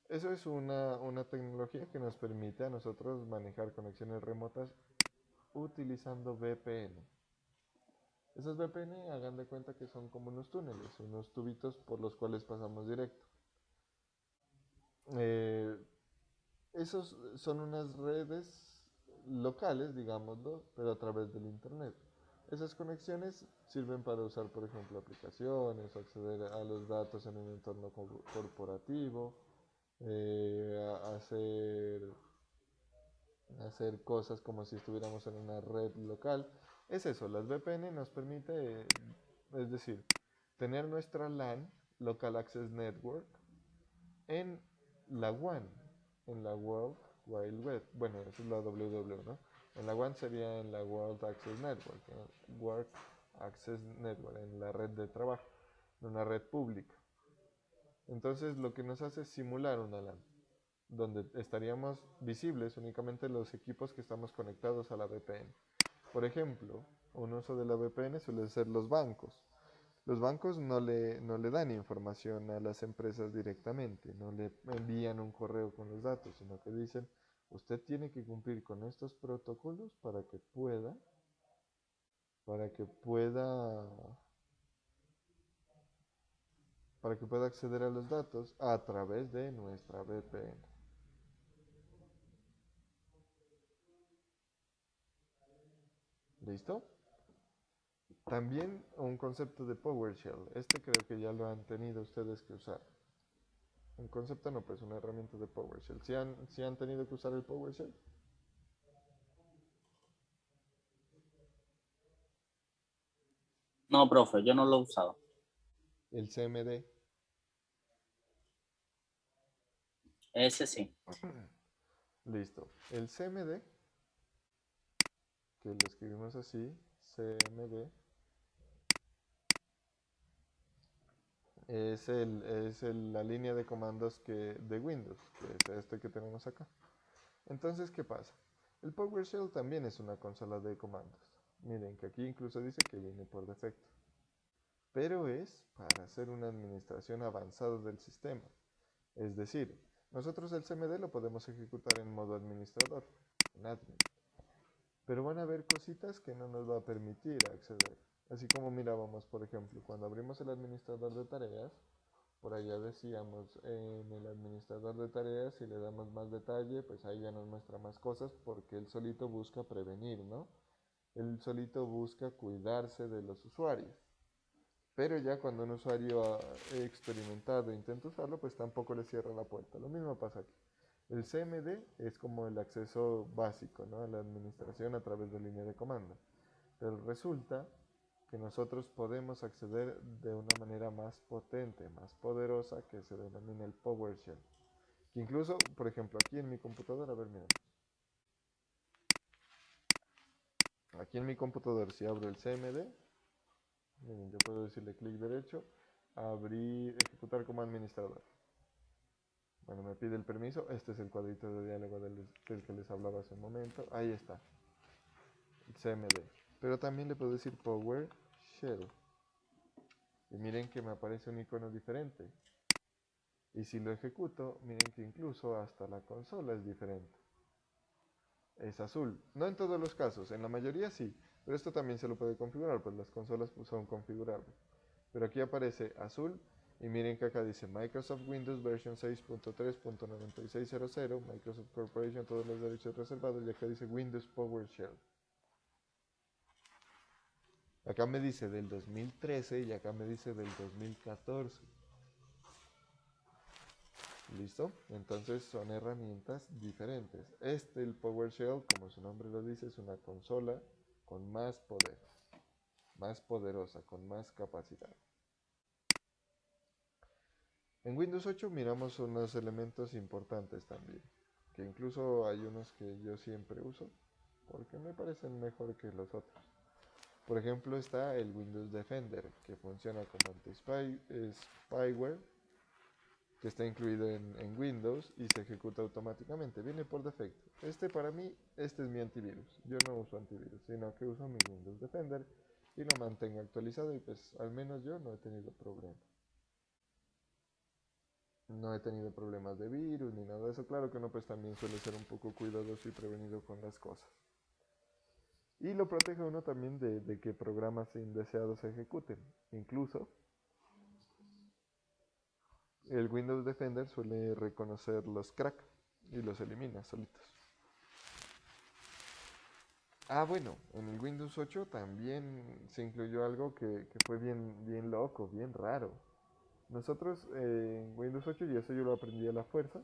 Eso es una tecnología que nos permite a nosotros manejar conexiones remotas utilizando VPN. Esos VPN, hagan de cuenta que son como unos túneles, unos tubitos por los cuales pasamos directo. Esos son unas redes locales, digámoslo, pero a través del Internet. Esas conexiones sirven para usar, por ejemplo, aplicaciones o acceder a los datos en un entorno corporativo, hacer cosas como si estuviéramos en una red local. Es eso, las VPN nos permite, es decir, tener nuestra LAN, Local Access Network, en la WAN, en la World Wide Web. Bueno, eso es la WW, ¿no? En la WAN sería en la World Access Network, World Access Network, en la red de trabajo, en una red pública. Entonces lo que nos hace es simular una LAN, donde estaríamos visibles únicamente los equipos que estamos conectados a la VPN. Por ejemplo, un uso de la VPN suele ser los bancos. Los bancos no le dan información a las empresas directamente, no le envían un correo con los datos, sino que dicen, usted tiene que cumplir con estos protocolos para que pueda acceder a los datos a través de nuestra VPN. ¿Listo? También un concepto de PowerShell. Este creo que ya lo han tenido ustedes que usar. Un concepto no, pues una herramienta de PowerShell. ¿Sí han tenido que usar el PowerShell? No, profe, yo no lo he usado. El CMD. Ese sí. Listo. El CMD, que lo escribimos así, CMD, es la línea de comandos de Windows, que es este que tenemos acá. Entonces, ¿qué pasa? El PowerShell también es una consola de comandos. Miren que aquí incluso dice que viene por defecto. Pero es para hacer una administración avanzada del sistema. Es decir, nosotros el CMD lo podemos ejecutar en modo administrador, en admin. Pero van a haber cositas que no nos va a permitir acceder. Así como mirábamos, por ejemplo, cuando abrimos el administrador de tareas, por allá decíamos en el administrador de tareas, si le damos más detalle, pues ahí ya nos muestra más cosas porque él solito busca prevenir, ¿no? Él solito busca cuidarse de los usuarios. Pero ya cuando un usuario ha experimentado e intenta usarlo, pues tampoco le cierra la puerta. Lo mismo pasa aquí. El CMD es como el acceso básico, ¿no?, a la administración a través de línea de comando. Pero resulta que nosotros podemos acceder de una manera más potente, más poderosa, que se denomina el PowerShell. Que incluso, por ejemplo, aquí en mi computadora, a ver, miren. Aquí en mi computadora, si abro el CMD, miren, yo puedo decirle clic derecho, abrir, ejecutar como administrador. Bueno, me pide el permiso. Este es el cuadrito de diálogo del que les hablaba hace un momento. Ahí está. CMD. Pero también le puedo decir PowerShell. Y miren que me aparece un icono diferente. Y si lo ejecuto, miren que incluso hasta la consola es diferente. Es azul. No en todos los casos, en la mayoría sí. Pero esto también se lo puede configurar, pues las consolas son configurables. Pero aquí aparece azul. Y miren que acá dice Microsoft Windows version 6.3.9600, Microsoft Corporation, todos los derechos reservados, y acá dice Windows PowerShell. Acá me dice del 2013 y acá me dice del 2014. ¿Listo? Entonces son herramientas diferentes. El PowerShell, como su nombre lo dice, es una consola con más poder. más poderosa, con más capacidad. En Windows 8 miramos unos elementos importantes también, que incluso hay unos que yo siempre uso, porque me parecen mejor que los otros. Por ejemplo, está el Windows Defender, que funciona como anti-spyware, que está incluido en Windows y se ejecuta automáticamente. Viene por defecto. Para mí, este es mi antivirus. Yo no uso antivirus, sino que uso mi Windows Defender y lo mantengo actualizado y pues al menos yo no he tenido problemas. No he tenido problemas de virus ni nada de eso. Claro que uno pues también suele ser un poco cuidadoso y prevenido con las cosas. Y lo protege uno también de que programas indeseados se ejecuten. Incluso el Windows Defender suele reconocer los cracks y los elimina solitos. Bueno, en el Windows 8 también se incluyó algo que fue bien loco, bien raro. Nosotros en Windows 8, y eso yo lo aprendí a la fuerza,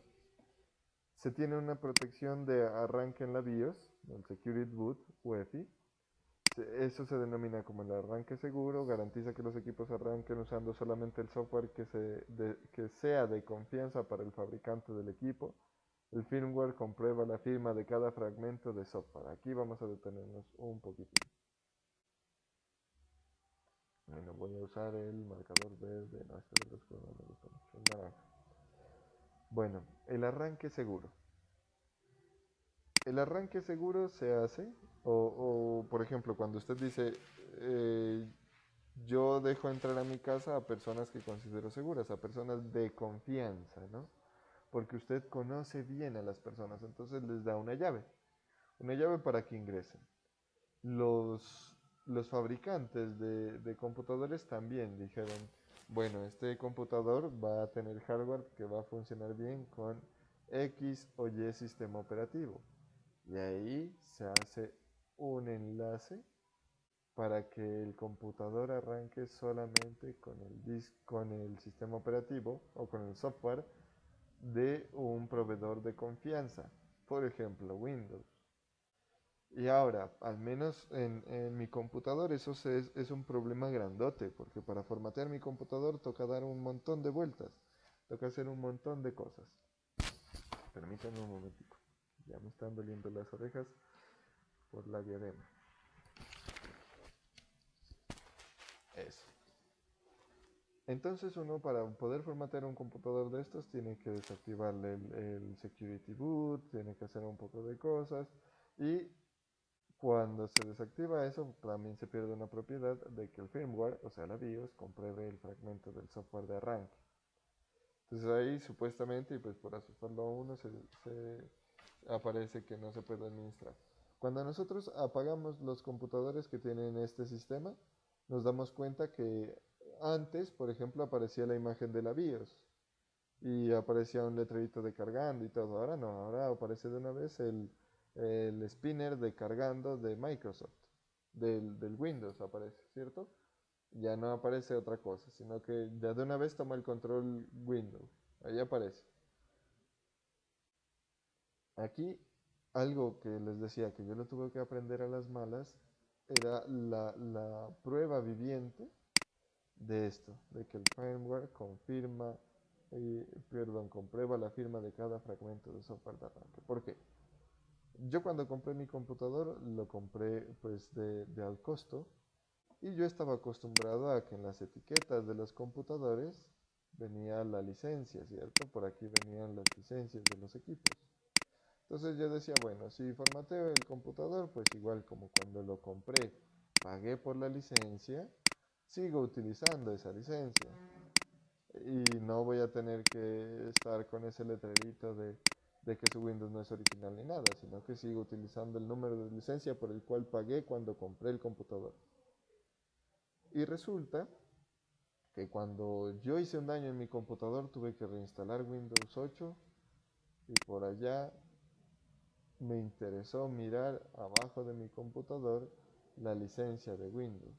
se tiene una protección de arranque en la BIOS, el Security Boot UEFI. Eso se denomina como el arranque seguro, garantiza que los equipos arranquen usando solamente el software que sea de confianza para el fabricante del equipo. El firmware comprueba la firma de cada fragmento de software. Aquí vamos a detenernos un poquitín. Bueno, voy a usar el marcador verde. No, este verde oscuro no me gusta mucho. El naranja. Bueno, el arranque seguro. El arranque seguro se hace, o por ejemplo, cuando usted dice, yo dejo entrar a mi casa a personas que considero seguras, a personas de confianza, ¿no? Porque usted conoce bien a las personas, entonces les da una llave para que ingresen. Los fabricantes de computadores también dijeron, bueno, este computador va a tener hardware que va a funcionar bien con X o Y sistema operativo. Y ahí se hace un enlace para que el computador arranque solamente con el sistema operativo o con el software de un proveedor de confianza, por ejemplo Windows. Y ahora, al menos en mi computador, eso es un problema grandote, porque para formatear mi computador toca dar un montón de vueltas, toca hacer un montón de cosas. Permítanme un momentico, ya me están doliendo las orejas por la diadema. Eso. Entonces uno para poder formatear un computador de estos tiene que desactivarle el Security Boot, tiene que hacer un poco de cosas y cuando se desactiva eso también se pierde una propiedad de que el firmware, o sea la BIOS, compruebe el fragmento del software de arranque. Entonces ahí supuestamente, y pues por asustarlo a uno, se aparece que no se puede administrar. Cuando nosotros apagamos los computadores que tienen este sistema, nos damos cuenta que antes, por ejemplo, aparecía la imagen de la BIOS y aparecía un letrerito de cargando y todo. Ahora no, ahora aparece de una vez el spinner de cargando de Microsoft, del Windows aparece, ¿cierto? Ya no aparece otra cosa, sino que ya de una vez toma el control Windows. Ahí aparece. Aquí algo que les decía que yo lo tuve que aprender a las malas era la prueba viviente de esto, de que el firmware comprueba la firma de cada fragmento de software de arranque. ¿Por qué? Yo cuando compré mi computador lo compré pues de al costo y yo estaba acostumbrado a que en las etiquetas de los computadores venía la licencia, ¿cierto? Por aquí venían las licencias de los equipos. Entonces yo decía, bueno, si formateo el computador, pues igual como cuando lo compré, pagué por la licencia, sigo utilizando esa licencia. Y no voy a tener que estar con ese letrerito de que su Windows no es original ni nada, sino que sigo utilizando el número de licencia por el cual pagué cuando compré el computador. Y resulta que cuando yo hice un daño en mi computador tuve que reinstalar Windows 8 y por allá me interesó mirar abajo de mi computador la licencia de Windows.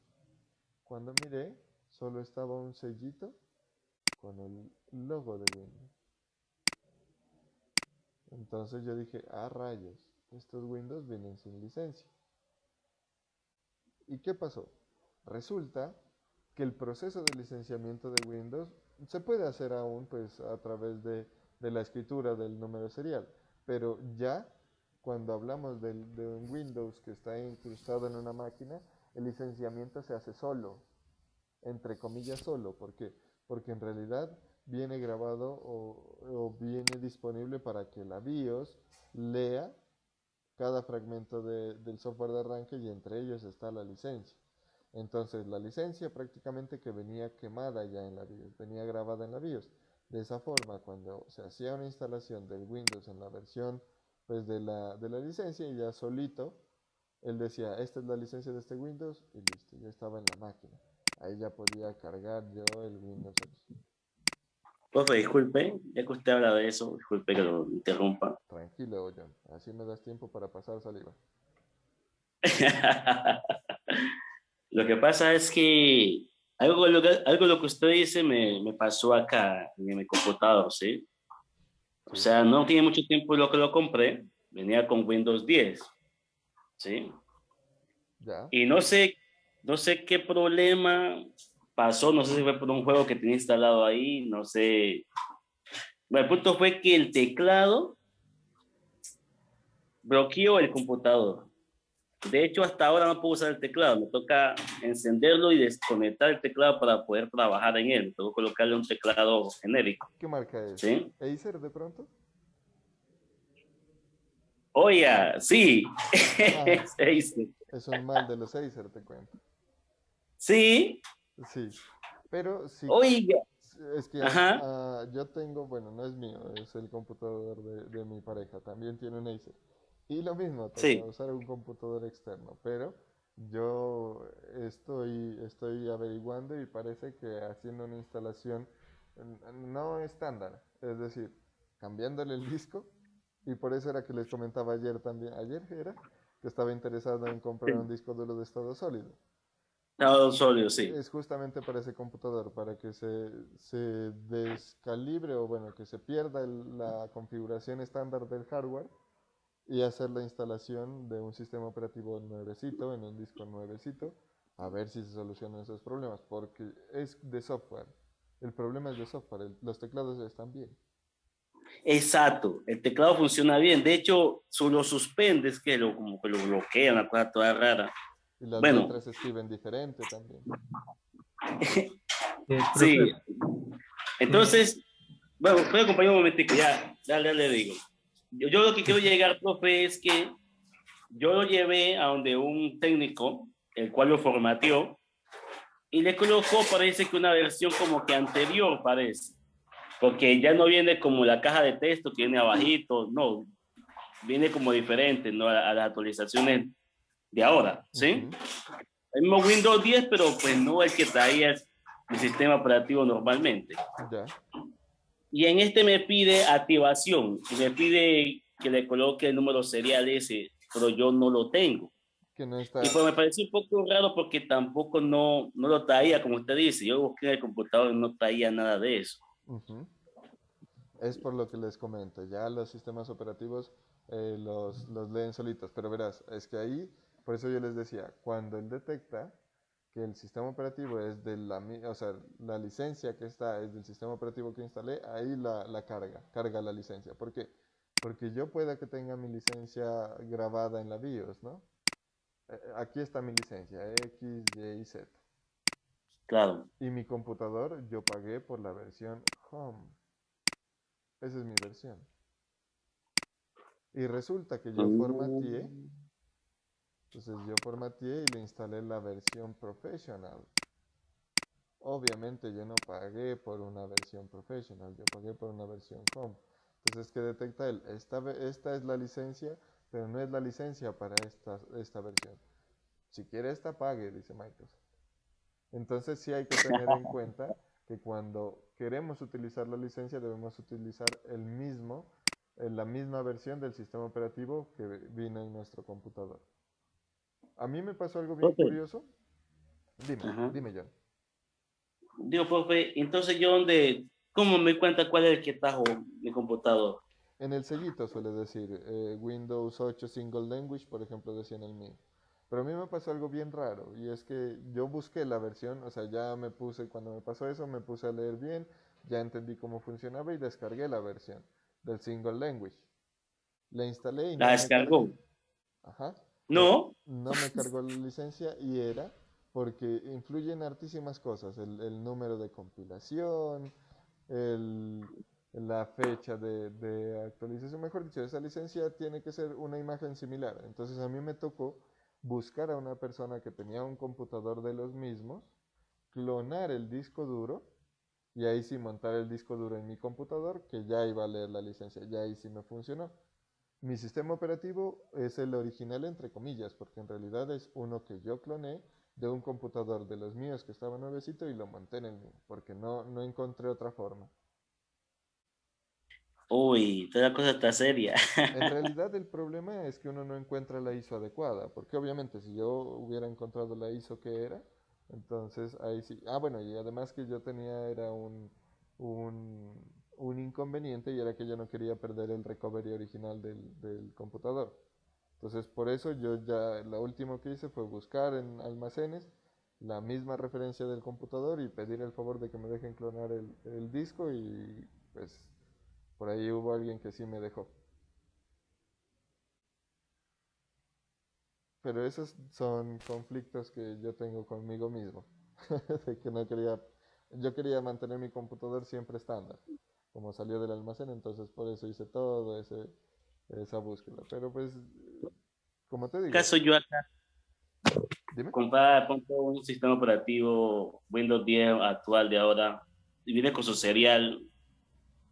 Cuando miré, solo estaba un sellito con el logo de Windows. Entonces yo dije, rayos, estos Windows vienen sin licencia. ¿Y qué pasó? Resulta que el proceso de licenciamiento de Windows se puede hacer aún pues a través de la escritura del número serial, pero ya cuando hablamos de un Windows que está incrustado en una máquina, el licenciamiento se hace solo, entre comillas solo. ¿Por qué? Porque en realidad viene grabado o viene disponible para que la BIOS lea cada fragmento del software de arranque y entre ellos está la licencia. Entonces la licencia prácticamente que venía quemada ya en la BIOS, venía grabada en la BIOS. De esa forma, cuando se hacía una instalación del Windows en la versión pues de la licencia, y ya solito, él decía, esta es la licencia de este Windows, y listo, ya estaba en la máquina. Ahí ya podía cargar yo el Windows 8. Profe, disculpe, ya que usted habla de eso, disculpe que lo interrumpa. Tranquilo, John, así me das tiempo para pasar saliva. Lo que pasa es que algo lo que usted dice me pasó acá en mi computador, ¿sí? O sea, no tiene mucho tiempo lo que lo compré, venía con Windows 10, ¿sí? Ya. Y no sé qué problema pasó, no sé si fue por un juego que tenía instalado ahí, no sé. Bueno, el punto fue que el teclado bloqueó el computador. De hecho, hasta ahora no puedo usar el teclado, me toca encenderlo y desconectar el teclado para poder trabajar en él. Tengo que colocarle un teclado genérico. ¿Qué marca es? ¿Sí? ¿Acer de pronto? Oye, sí. Ah, Es Acer. es un mal de los Acer, te cuento. Sí. Sí, pero sí, Oiga. es que Ajá. yo tengo, bueno, no es mío, es el computador de mi pareja, también tiene un Acer. Y lo mismo, toca Sí. usar un computador externo, pero yo estoy averiguando y parece que haciendo una instalación no estándar, es decir, cambiándole el disco, y por eso era que les comentaba ayer también, ayer era, que estaba interesado en comprar un Sí. disco duro de estado sólido. Estado sólido, sí. Es justamente para ese computador, para que se descalibre o bueno, que se pierda la configuración estándar del hardware y hacer la instalación de un sistema operativo nuevecito en un disco nuevecito, a ver si se solucionan esos problemas, porque es de software. El problema es de software, los teclados están bien. Exacto, el teclado funciona bien. De hecho, lo suspendes, como que lo bloquean, una cosa toda rara. Y las Bueno, letras se escriben diferente también. sí. Profe, Entonces, bueno, puede acompañar un momentico, ya le digo. Yo lo que quiero llegar, profe, es que yo lo llevé a donde un técnico, el cual lo formateó, y le colocó, parece que una versión como que anterior, parece. Porque ya no viene como la caja de texto que viene abajito, no, viene como diferente, ¿no? A las actualizaciones de ahora, ¿sí? Ujú. El mismo Windows 10, pero pues no el que traía el sistema operativo normalmente. Ya, Y en este me pide activación, y me pide que le coloque el número serial ese, pero yo no lo tengo. que no Y está. pues me pareció un poco raro porque tampoco no lo traía, como usted dice. Yo busqué en el computador y no traía nada de eso. Ujú. Es por lo que les comento, ya los sistemas operativos los leen solitos, pero verás, es que ahí, por eso yo les decía, cuando él detecta que el sistema operativo es o sea, la licencia que está es del sistema operativo que instalé, ahí la carga la licencia. ¿Por qué? Porque yo pueda que tenga mi licencia grabada en la BIOS, ¿no? Aquí está mi licencia, X, Y, Z. Claro. Y mi computador yo pagué por la versión Home. Esa es mi versión. Y resulta que yo formateé, entonces yo formateé y le instalé la versión Professional. Obviamente yo no pagué por una versión Professional, yo pagué por una versión Home. Entonces, ¿qué detecta él? Esta es la licencia, pero no es la licencia para esta versión. Si quiere esta, pague, dice Microsoft. Entonces sí hay que tener en cuenta que cuando queremos utilizar la licencia debemos utilizar la misma versión del sistema operativo que vino en nuestro computador. A mí me pasó algo bien Profe, curioso. Dime, ajá. dime John. Digo, profe, entonces ¿cómo me doy cuenta cuál es el que trajo mi computador? En el sellito suele decir Windows 8 Single Language, por ejemplo, decía en el mío. Pero a mí me pasó algo bien raro y es que yo busqué la versión, o sea, ya me puse, cuando me pasó eso, me puse a leer bien, ya entendí cómo funcionaba y descargué la versión del single language. La instalé y La no me cargó. descargó. Ajá. No. No me cargó la licencia y era porque influyen hartísimas cosas, el número de compilación, el, la fecha de actualización, mejor dicho, esa licencia tiene que ser una imagen similar. Entonces a mí me tocó buscar a una persona que tenía un computador de los mismos, clonar el disco duro y ahí sí montar el disco duro en mi computador que ya iba a leer la licencia, ya ahí sí me funcionó. Mi sistema operativo es el original entre comillas, porque en realidad es uno que yo cloné de un computador de los míos que estaba nuevecito y lo monté en el mío, porque no encontré otra forma. Uy, toda la cosa está seria. En realidad el problema es que uno no encuentra la ISO adecuada, porque obviamente si yo hubiera encontrado la ISO que era, entonces ahí sí. Ah, bueno, y además que yo tenía era un, un inconveniente y era que yo no quería perder el recovery original del computador. Entonces por eso yo ya lo último que hice fue buscar en almacenes la misma referencia del computador y pedir el favor de que me dejen clonar el disco y pues por ahí hubo alguien que sí me dejó. Pero esos son conflictos que yo tengo conmigo mismo. De que no quería, yo quería mantener mi computador siempre estándar. Como salió del almacén, entonces por eso hice todo esa búsqueda. Pero pues, como te digo, ¿Acaso yo acá dime. comprar ponte un sistema operativo Windows 10 actual de ahora y viene con su serial?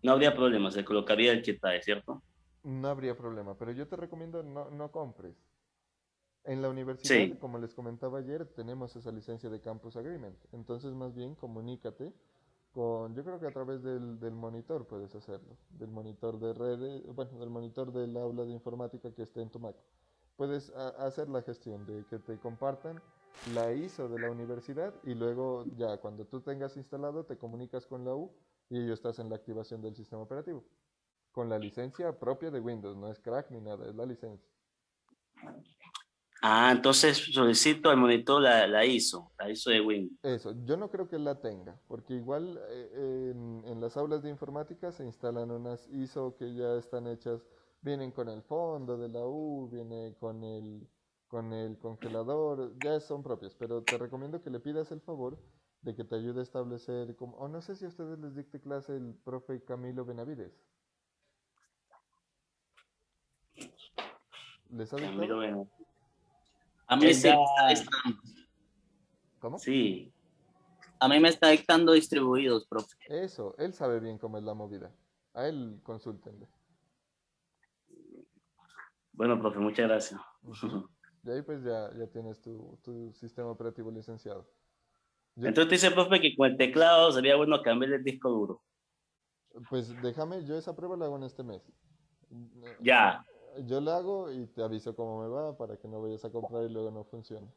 No habría problema, se colocaría el chip, ¿cierto? No habría problema, pero yo te recomiendo no compres. En la universidad, Sí. como les comentaba ayer, tenemos esa licencia de Campus Agreement. Entonces, más bien, comunícate con, yo creo que a través del monitor puedes hacerlo, del monitor de redes, bueno, del monitor del aula de informática que esté en tu Mac. Puedes hacer la gestión de que te compartan la ISO de la universidad y luego ya cuando tú tengas instalado te comunicas con la U y ellos estás en la activación del sistema operativo. Con la licencia propia de Windows, no es crack ni nada, es la licencia. Ah, entonces solicito al monitor la ISO de Windows. Eso, yo no creo que la tenga, porque igual en las aulas de informática se instalan unas ISO que ya están hechas, vienen con el fondo de la U, viene con el congelador, ya son propias, pero te recomiendo que le pidas el favor de que te ayude a establecer, como, o no sé si a ustedes les dicte clase el profe Camilo Benavides. ¿Les ha Camilo, dictado? bueno. A mí Él sí da, me está dictando. ¿Cómo? sí. A mí me está dictando distribuidos, profe. Eso, él sabe bien cómo es la movida. A él consúltenle. Bueno, profe, muchas gracias. Ujú. Y ahí pues ya tienes tu sistema operativo licenciado. Yo, Entonces dice, profe, que con el teclado sería bueno cambiar el disco duro. pues déjame, yo esa prueba la hago en este mes. Ya. Yo la hago y te aviso cómo me va para que no vayas a comprar y luego no funcione.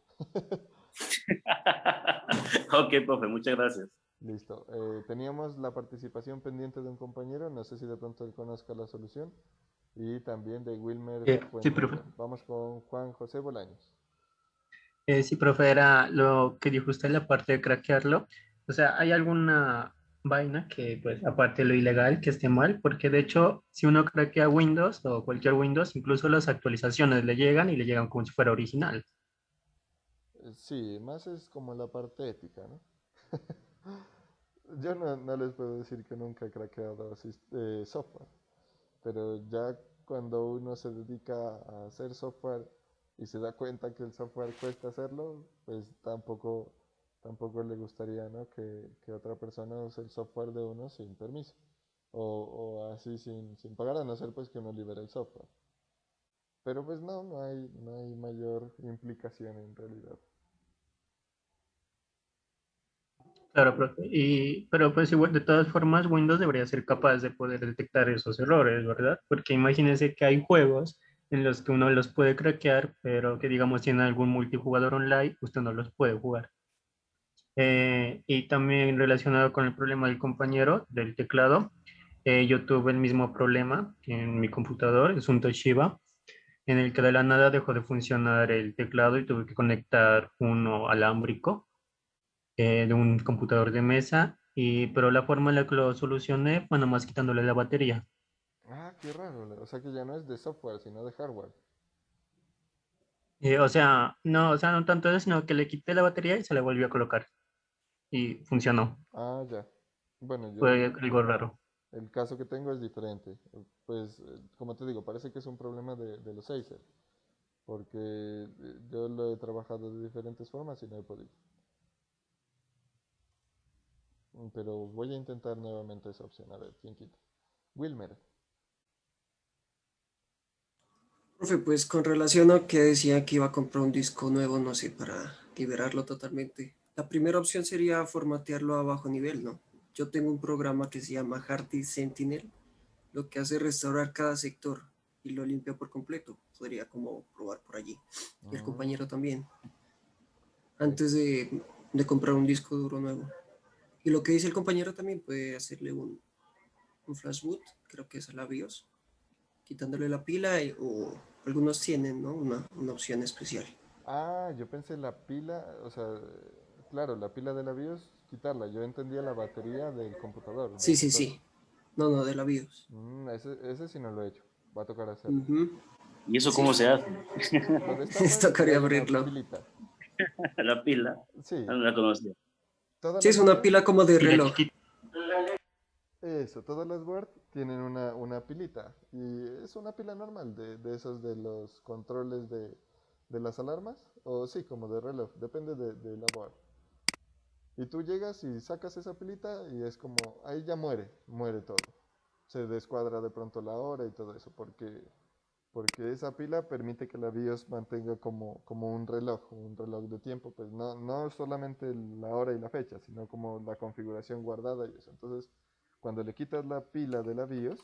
Ok, profe, muchas gracias. Listo. Teníamos la participación pendiente de un compañero, no sé si de pronto él conozca la solución, y también de Wilmer Sí, profe. Fuentealba. Vamos con Juan José Bolaños. Sí, profe, era lo que dijo usted, la parte de craquearlo. O sea, ¿hay alguna vaina que, pues, aparte de lo ilegal, que esté mal? Porque de hecho, si uno craquea Windows o cualquier Windows, incluso las actualizaciones le llegan y le llegan como si fuera original. Sí, más es como la parte ética, ¿no? Yo no les puedo decir que nunca he craqueado software, pero ya cuando uno se dedica a hacer software y se da cuenta que el software cuesta hacerlo, pues tampoco le gustaría, ¿no? que otra persona use el software de uno sin permiso o así sin pagar, a no ser pues que uno libere el software. Pero pues no hay mayor implicación en realidad. Claro, profe. Pero pues igual, de todas formas, Windows debería ser capaz de poder detectar esos errores, ¿verdad? Porque imagínense que hay juegos en los que uno los puede craquear, pero que digamos tienen algún multijugador online, usted no los puede jugar. Y también relacionado con el problema del compañero del teclado, yo tuve el mismo problema en mi computador, es un Toshiba, en el que de la nada dejó de funcionar el teclado y tuve que conectar uno alámbrico de un computador de mesa, pero la forma en la que lo solucioné fue nomás quitándole la batería. Ah, qué raro. O sea que ya no es de software, sino de hardware. O sea, no tanto eso, sino que le quité la batería y se la volvió a colocar y funcionó. Ah, ya. Bueno, yo Fue algo raro. el caso que tengo es diferente. Pues, como te digo, parece que es un problema de los Acer, porque yo lo he trabajado de diferentes formas y no he podido. Pero voy a intentar nuevamente esa opción, a ver, quién quita. Wilmer. Profe, pues con relación a que decía que iba a comprar un disco nuevo, no sé, para liberarlo totalmente. La primera opción sería formatearlo a bajo nivel, ¿no? Yo tengo un programa que se llama Hard Disk Sentinel, lo que hace restaurar cada sector y lo limpia por completo. Podría como probar por allí. Y el compañero también, antes de comprar un disco duro nuevo. Y lo que dice el compañero también puede hacerle un flash boot, creo que es a la BIOS, quitándole la pila o algunos tienen, ¿no? Una opción especial. Ah, yo pensé la pila, o sea, claro, la pila de la BIOS, quitarla. Yo entendía la batería del computador, del Sí, sí, motor. sí. No, no, de la BIOS. Ese sí no lo he hecho. Va a tocar hacerlo. Ujú. ¿Y eso Sí, cómo se hace? Lo destapas y tocaría hay una abrirlo. pilita. La pila. Sí, No la conocía. todas Sí, las es una BIOS, pila como de Y la reloj. chiquita, eso, todas las Word tienen una pilita. Y es una pila normal de esos de los controles de las alarmas. O sí, como de reloj, depende de la board. Y tú llegas y sacas esa pilita y es como, ahí ya muere todo. Se descuadra de pronto la hora y todo eso, porque esa pila permite que la BIOS mantenga como un reloj de tiempo, pues no solamente la hora y la fecha, sino como la configuración guardada y eso. Entonces, cuando le quitas la pila de la BIOS,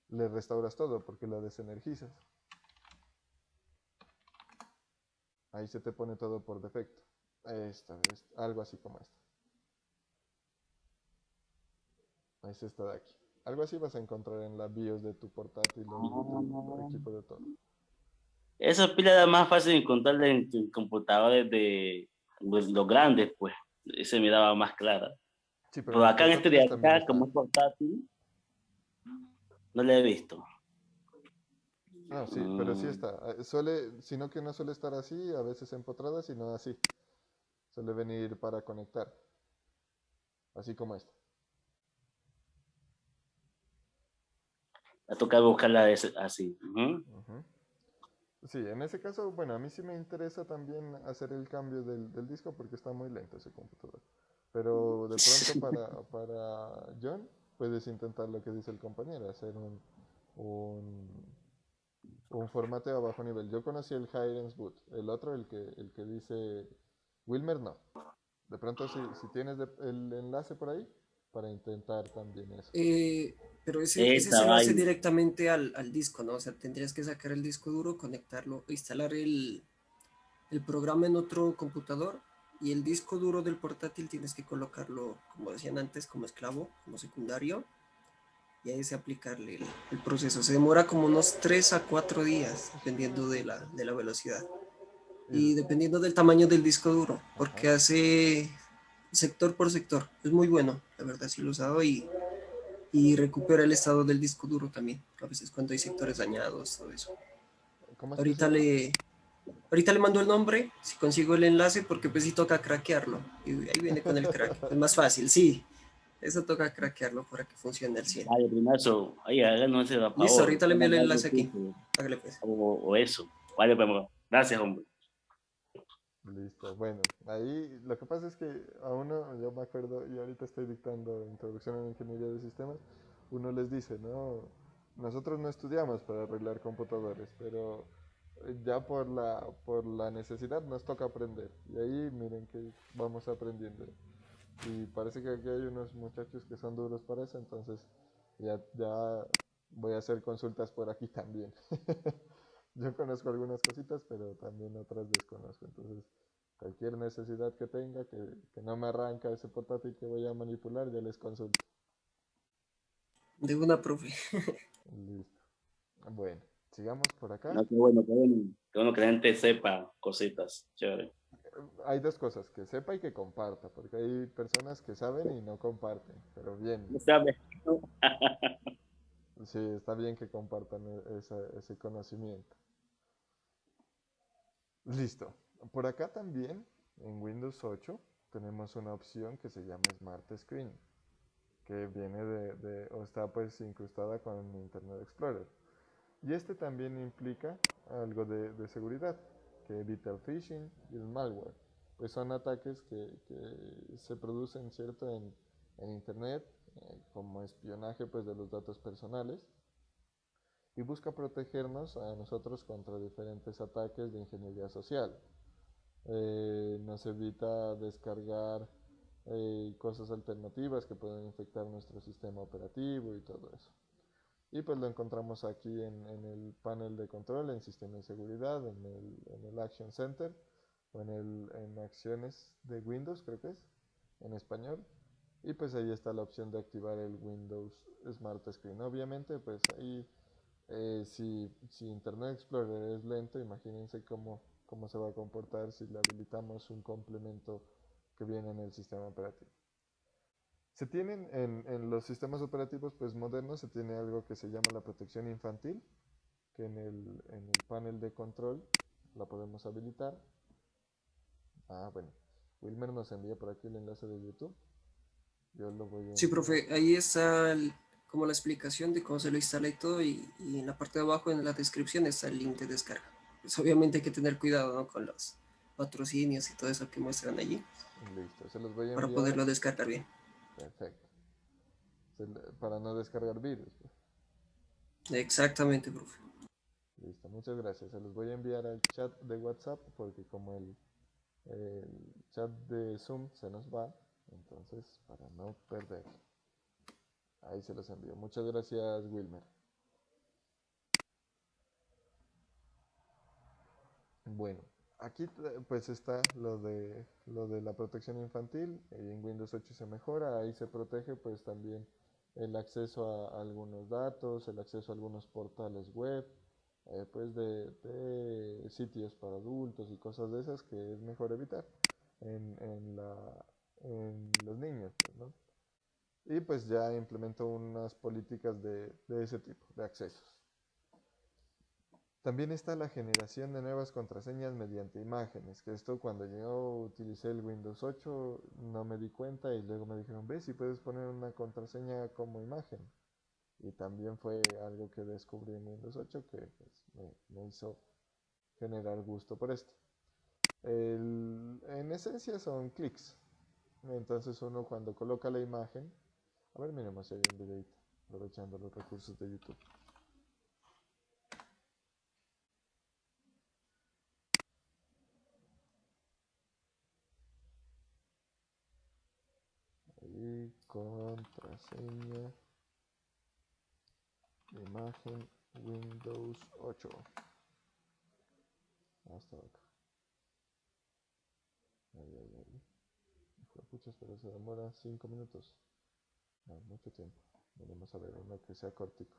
le restauras todo porque la desenergizas. Ahí se te pone todo por defecto. Algo así como esta. Es esta de aquí. Algo así vas a encontrar en la BIOS de tu portátil o de tu equipo de todo. Esa pila era más fácil de encontrarla en computadores de los grandes, pues. Ese me daba más clara. Sí, pero en Pero los acá en este de portátiles también acá, está. como es portátil, no la he visto. Ah, sí, pero sí Mm. está. Sino que no suele estar así, a veces empotrada, sino así. Suele venir para conectar. Así como esta. Ha tocado buscarla así. Ujú. Ujú. Sí, en ese caso, bueno, a mí sí me interesa también hacer el cambio del disco porque está muy lento ese computador. Pero de pronto para John puedes intentar lo que dice el compañero, hacer un, un formateo a bajo nivel. Yo conocí el Hirens Boot, el otro, el que dice Wilmer, no. De pronto si tienes el enlace por ahí para intentar también eso. Eh, pero ese Esa se lo hace vaina. directamente al disco, ¿no? O sea, tendrías que sacar el disco duro, conectarlo, instalar el programa en otro computador y el disco duro del portátil tienes que colocarlo, como decían antes, como esclavo, como secundario, y ahí se aplicarle el proceso. Se demora como unos 3 a 4 días, dependiendo de la velocidad y Y- dependiendo del tamaño del disco duro, ajá. porque hace sector por sector. Es muy bueno, la verdad, sí lo he usado y recupera el estado del disco duro también, a veces cuando hay sectores dañados, todo eso. ¿Cómo es que se Ahorita llama? le, ahorita le mando el nombre, si consigo el enlace, porque pues sí toca craquearlo. Y ahí viene con el crack. Es más fácil, sí. Eso toca craquearlo para que funcione al 100. Vale, primazo. Oye, háganos ese Listo, favor. ahorita le envío el Háganme algo enlace aquí. tipo, Hágale pues. o eso. Vale, pues, gracias, hombre. Listo, bueno, ahí lo que pasa es que a uno, yo me acuerdo, y ahorita estoy dictando Introducción a la Ingeniería de Sistemas, uno les dice, no, nosotros no estudiamos para arreglar computadores, pero ya por la necesidad nos toca aprender. Y ahí miren que vamos aprendiendo. Y parece que aquí hay unos muchachos que son duros para eso, entonces ya voy a hacer consultas por aquí también. Yo conozco algunas cositas, pero también otras desconozco. Entonces, cualquier necesidad que tenga, que no me arranca ese portátil que voy a manipular, ya les consulto. De una, profe. Listo. Bueno, sigamos por acá. No, qué bueno, qué bueno. Qué bueno que la gente sepa cositas. Chévere. Hay dos cosas, que sepa y que comparta, porque hay personas que saben y no comparten, pero bien, ¿No sabes? sí, está bien que compartan ese conocimiento. Listo. Por acá también, en Windows 8, tenemos una opción que se llama Smart Screen, que viene o está pues incrustada con Internet Explorer. Y este también implica algo de seguridad, que evita el phishing y el malware. Pues son ataques que se producen, ¿cierto?, en Internet, como espionaje pues de los datos personales, y busca protegernos a nosotros contra diferentes ataques de ingeniería social. Nos evita descargar cosas alternativas que pueden infectar nuestro sistema operativo y todo eso. Y pues lo encontramos aquí en el panel de control, en sistema de seguridad, en el Action Center, o en acciones de Windows, creo que es, en español. Y pues ahí está la opción de activar el Windows Smart Screen. Obviamente, pues ahí, si Internet Explorer es lento, imagínense cómo se va a comportar si le habilitamos un complemento que viene en el sistema operativo. Se tienen en los sistemas operativos pues modernos, se tiene algo que se llama la protección infantil, que en el panel de control la podemos habilitar. Bueno, Wilmer nos envía por aquí el enlace de YouTube. Yo lo voy a Sí, enviar. profe, ahí está como la explicación de cómo se lo instala y todo, y en la parte de abajo en la descripción está el link de descarga. Pues obviamente hay que tener cuidado, ¿no?, con los patrocinios y todo eso que muestran allí, Listo, se los voy a para enviar. poderlo descargar bien. Perfecto. Para no descargar virus. Exactamente, profe. Listo, muchas gracias. Se los voy a enviar al chat de WhatsApp porque como el chat de Zoom se nos va, entonces para no perder. Ahí se los envío. Muchas gracias, Wilmer. Bueno, aquí pues está lo de la protección infantil. En Windows 8 se mejora, ahí se protege pues también el acceso a algunos datos, el acceso a algunos portales web, pues de sitios para adultos y cosas de esas que es mejor evitar en los niños, pues, ¿no? Y pues ya implementó unas políticas de ese tipo, de accesos. También está la generación de nuevas contraseñas mediante imágenes, que esto cuando yo utilicé el Windows 8 no me di cuenta y luego me dijeron, ve si puedes poner una contraseña como imagen. Y también fue algo que descubrí en Windows 8 que pues, me hizo generar gusto por esto. En esencia son clics. Entonces uno cuando coloca la imagen, a ver, miremos si hay un videito, aprovechando los recursos de YouTube. Ahí, contraseña, imagen, Windows 8. Hasta acá. Ahí. Puchas, pero se demora 5 minutos. No, mucho tiempo. Vamos a ver uno que sea cortico.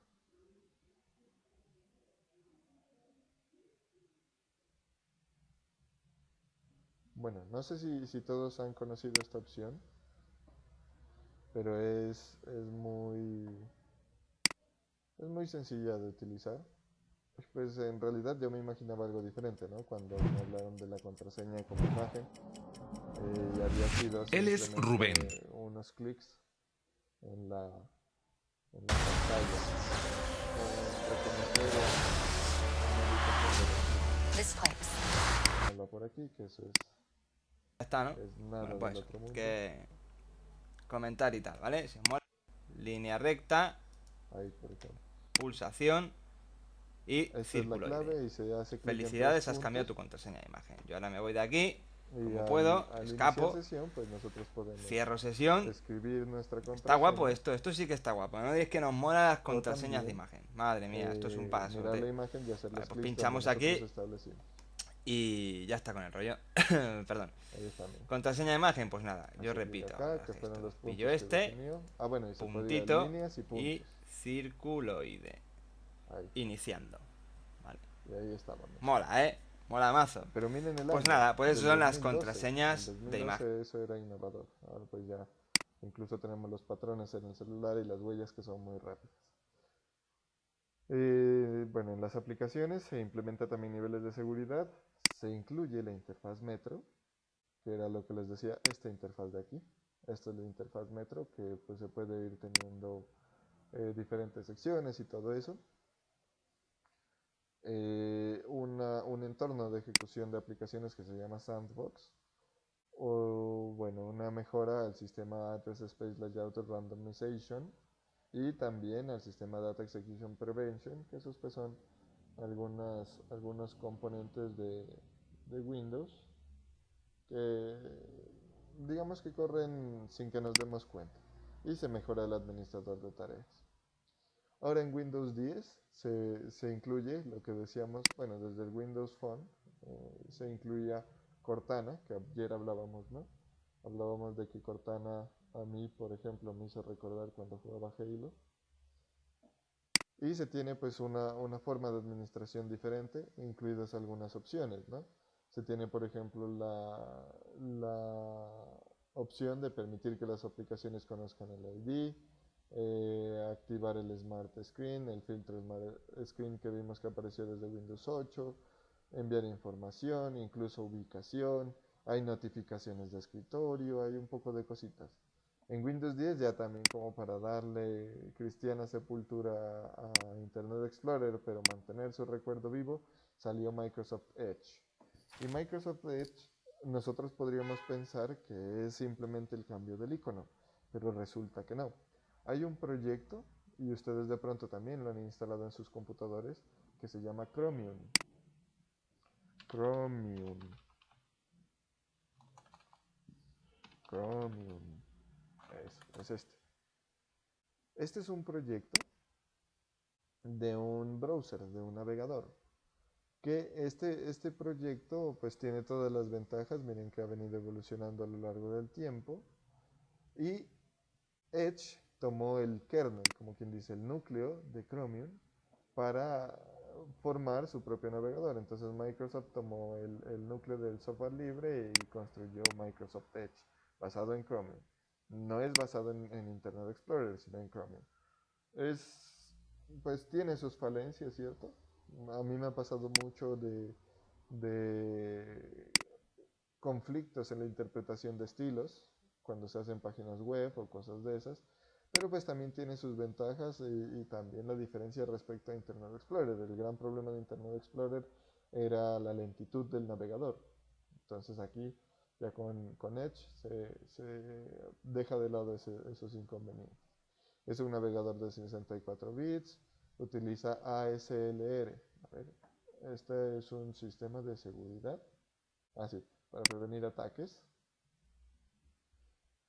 Bueno, no sé si todos han conocido esta opción, pero es muy sencilla de utilizar. Pues en realidad yo me imaginaba algo diferente, ¿no? Cuando me hablaron de la contraseña como imagen, y había sido Él es Rubén. Unos clics en la pantalla. Por aquí, que eso es. Ya está, ¿no? Es nada bueno, pues del otro mundo. que comentar y tal, ¿vale? Si os mola, línea recta, ahí, por ejemplo. Pulsación y esta círculo. Es la clave y se hace felicidades, has cambiado tu contraseña de imagen. Yo ahora me voy de aquí, y como puedo, escapo, sesión, pues nosotros podemos cierro sesión. Escribir nuestra contraseña. Está guapo esto sí que está guapo. No digáis que nos mola las contraseñas de imagen. Madre mía, esto es un paso. Mirar la imagen y hacer vale, los pues clics pinchamos aquí y ya está con el rollo. Perdón. Ahí está, contraseña de imagen, pues nada, yo repito. Pillo este, puntito y circuloide. Iniciando. Vale. Y ahí estábamos. Mola, Mola mazo. Pero miren el Pues año, nada, pues esas del son las 2012. contraseñas En de 2012 imagen. eso era innovador. Ahora pues ya incluso tenemos los patrones en el celular y las huellas que son muy rápidas. Bueno, en las aplicaciones se implementa también niveles de seguridad. Se incluye la interfaz Metro, que era lo que les decía, esta interfaz de aquí. Esta es la interfaz Metro, que pues se puede ir teniendo diferentes secciones y todo eso. Un entorno de ejecución de aplicaciones que se llama Sandbox, o bueno, una mejora al sistema Address Space Layout Randomization y también al sistema Data Execution Prevention, que esos pues son algunos componentes de Windows que digamos que corren sin que nos demos cuenta y se mejora el administrador de tareas. Ahora en Windows 10 se incluye lo que decíamos, bueno, desde el Windows Phone se incluía Cortana, que ayer hablábamos, ¿no? Hablábamos de que Cortana a mí, por ejemplo, me hizo recordar cuando jugaba Halo. Y se tiene pues una forma de administración diferente, incluidas algunas opciones, ¿no? Se tiene, por ejemplo, la opción de permitir que las aplicaciones conozcan el ID, activar el Smart Screen, el filtro Smart Screen que vimos que apareció desde Windows 8, enviar información, incluso ubicación, hay notificaciones de escritorio, hay un poco de cositas. En Windows 10 ya también como para darle cristiana sepultura a Internet Explorer, pero mantener su recuerdo vivo, salió Microsoft Edge. Y Microsoft Edge nosotros podríamos pensar que es simplemente el cambio del icono, pero resulta que no. Hay un proyecto, y ustedes de pronto también lo han instalado en sus computadores, que se llama Chromium. Eso, es este. Este es un proyecto de un browser, de un navegador. Que este proyecto pues tiene todas las ventajas, miren que ha venido evolucionando a lo largo del tiempo. Y Edge tomó el kernel, como quien dice, el núcleo de Chromium para formar su propio navegador. Entonces Microsoft tomó el núcleo del software libre y construyó Microsoft Edge, basado en Chromium. No es basado en Internet Explorer, sino en Chromium. Pues tiene sus falencias, ¿cierto? A mí me ha pasado mucho de conflictos en la interpretación de estilos cuando se hacen páginas web o cosas de esas, pero pues también tiene sus ventajas y también la diferencia respecto a Internet Explorer. El gran problema de Internet Explorer era la lentitud del navegador. Entonces aquí ya con Edge se deja de lado esos inconvenientes. Es un navegador de 64 bits, utiliza ASLR. A ver, este es un sistema de seguridad, así, para prevenir ataques.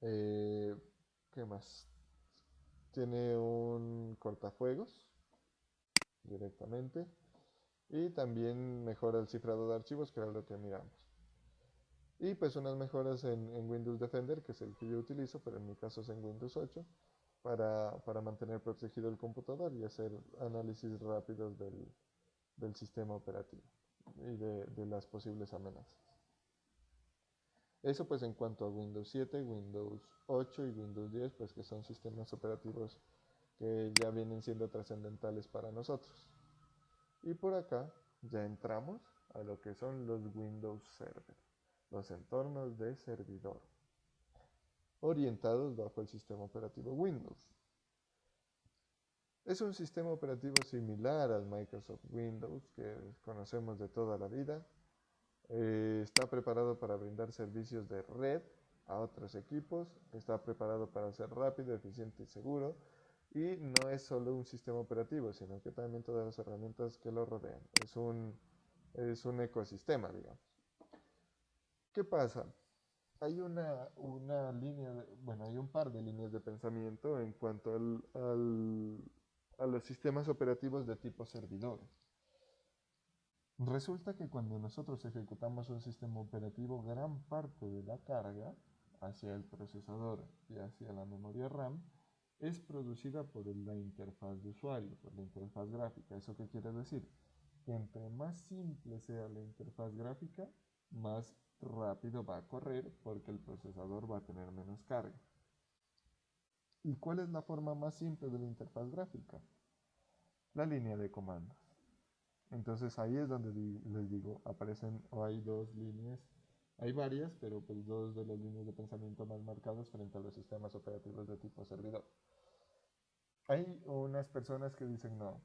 ¿Qué más? Tiene un cortafuegos directamente y también mejora el cifrado de archivos, que era lo que miramos. Y pues unas mejoras en Windows Defender, que es el que yo utilizo, pero en mi caso es en Windows 8, para mantener protegido el computador y hacer análisis rápidos del sistema operativo y de las posibles amenazas. Eso pues en cuanto a Windows 7, Windows 8 y Windows 10, pues que son sistemas operativos que ya vienen siendo trascendentales para nosotros. Y por acá ya entramos a lo que son los Windows Server, los entornos de servidor, orientados bajo el sistema operativo Windows. Es un sistema operativo similar al Microsoft Windows que conocemos de toda la vida. Está preparado para brindar servicios de red a otros equipos, está preparado para ser rápido, eficiente y seguro, y no es solo un sistema operativo, sino que también todas las herramientas que lo rodean. Es un ecosistema, digamos. ¿Qué pasa? Hay una línea, bueno, hay un par de líneas de pensamiento en cuanto a los sistemas operativos de tipo servidor. Resulta que cuando nosotros ejecutamos un sistema operativo, gran parte de la carga hacia el procesador y hacia la memoria RAM es producida por la interfaz de usuario, por la interfaz gráfica. ¿Eso qué quiere decir? que entre más simple sea la interfaz gráfica, más rápido va a correr porque el procesador va a tener menos carga. ¿Y cuál es la forma más simple de la interfaz gráfica? La línea de comandos. Entonces ahí es donde les digo, aparecen, o hay dos líneas, hay varias, pero pues dos de las líneas de pensamiento más marcadas frente a los sistemas operativos de tipo servidor. Hay unas personas que dicen, no,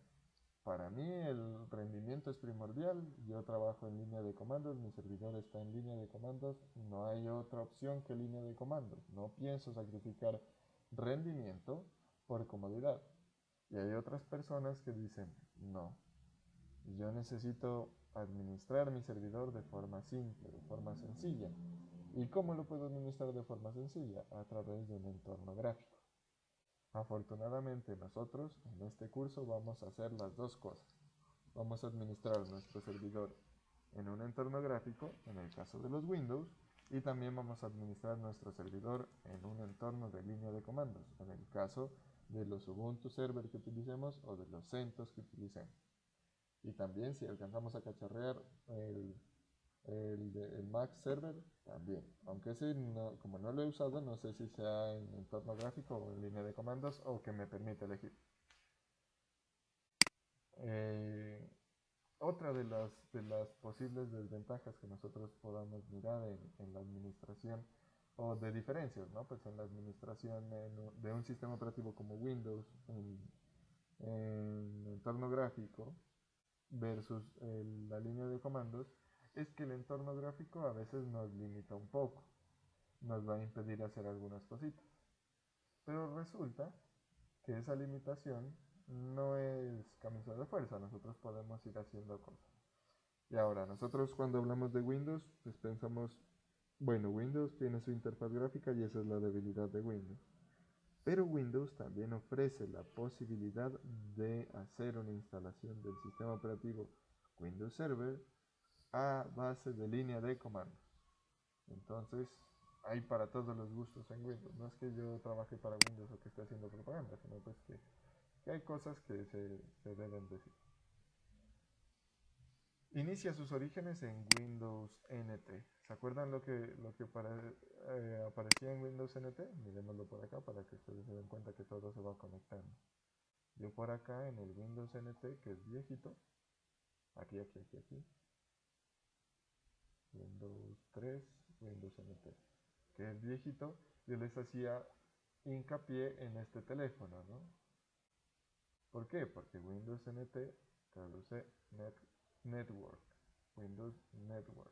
para mí el rendimiento es primordial, yo trabajo en línea de comandos, mi servidor está en línea de comandos, no hay otra opción que línea de comandos, no pienso sacrificar rendimiento por comodidad. Y hay otras personas que dicen, no, yo necesito administrar mi servidor de forma simple, de forma sencilla. ¿Y cómo lo puedo administrar de forma sencilla? A través de un entorno gráfico. Afortunadamente nosotros en este curso vamos a hacer las dos cosas. Vamos a administrar nuestro servidor en un entorno gráfico, en el caso de los Windows, y también vamos a administrar nuestro servidor en un entorno de línea de comandos, en el caso de los Ubuntu Server que utilicemos o de los CentOS que utilicemos. Y también si alcanzamos a cacharrear el Mac Server, también. Aunque ese, no, como no lo he usado, no sé si sea en entorno gráfico o en línea de comandos o que me permite elegir. Otra de las posibles desventajas que nosotros podamos mirar en la administración o de diferencias, ¿no? Pues en la administración de un sistema operativo como Windows en entorno gráfico versus la línea de comandos es que el entorno gráfico a veces nos limita un poco, nos va a impedir hacer algunas cositas. Pero resulta que esa limitación no es camisa de fuerza, nosotros podemos ir haciendo cosas. Y ahora, nosotros cuando hablamos de Windows, pues pensamos, bueno, Windows tiene su interfaz gráfica y esa es la debilidad de Windows. Pero Windows también ofrece la posibilidad de hacer una instalación del sistema operativo Windows Server a base de línea de comandos. Entonces, hay para todos los gustos en Windows. No es que yo trabaje para Windows o que esté haciendo propaganda, sino pues que hay cosas que se deben decir. Inicia sus orígenes en Windows NT. ¿Se acuerdan lo que aparecía en Windows NT? Miremoslo por acá para que ustedes se den cuenta que todo se va conectando. Yo por acá en el Windows NT, que es viejito, aquí, Windows 3, Windows NT, que es viejito, yo les hacía hincapié en este teléfono, ¿no? ¿Por qué? Porque Windows NT traduce Network, Windows Network.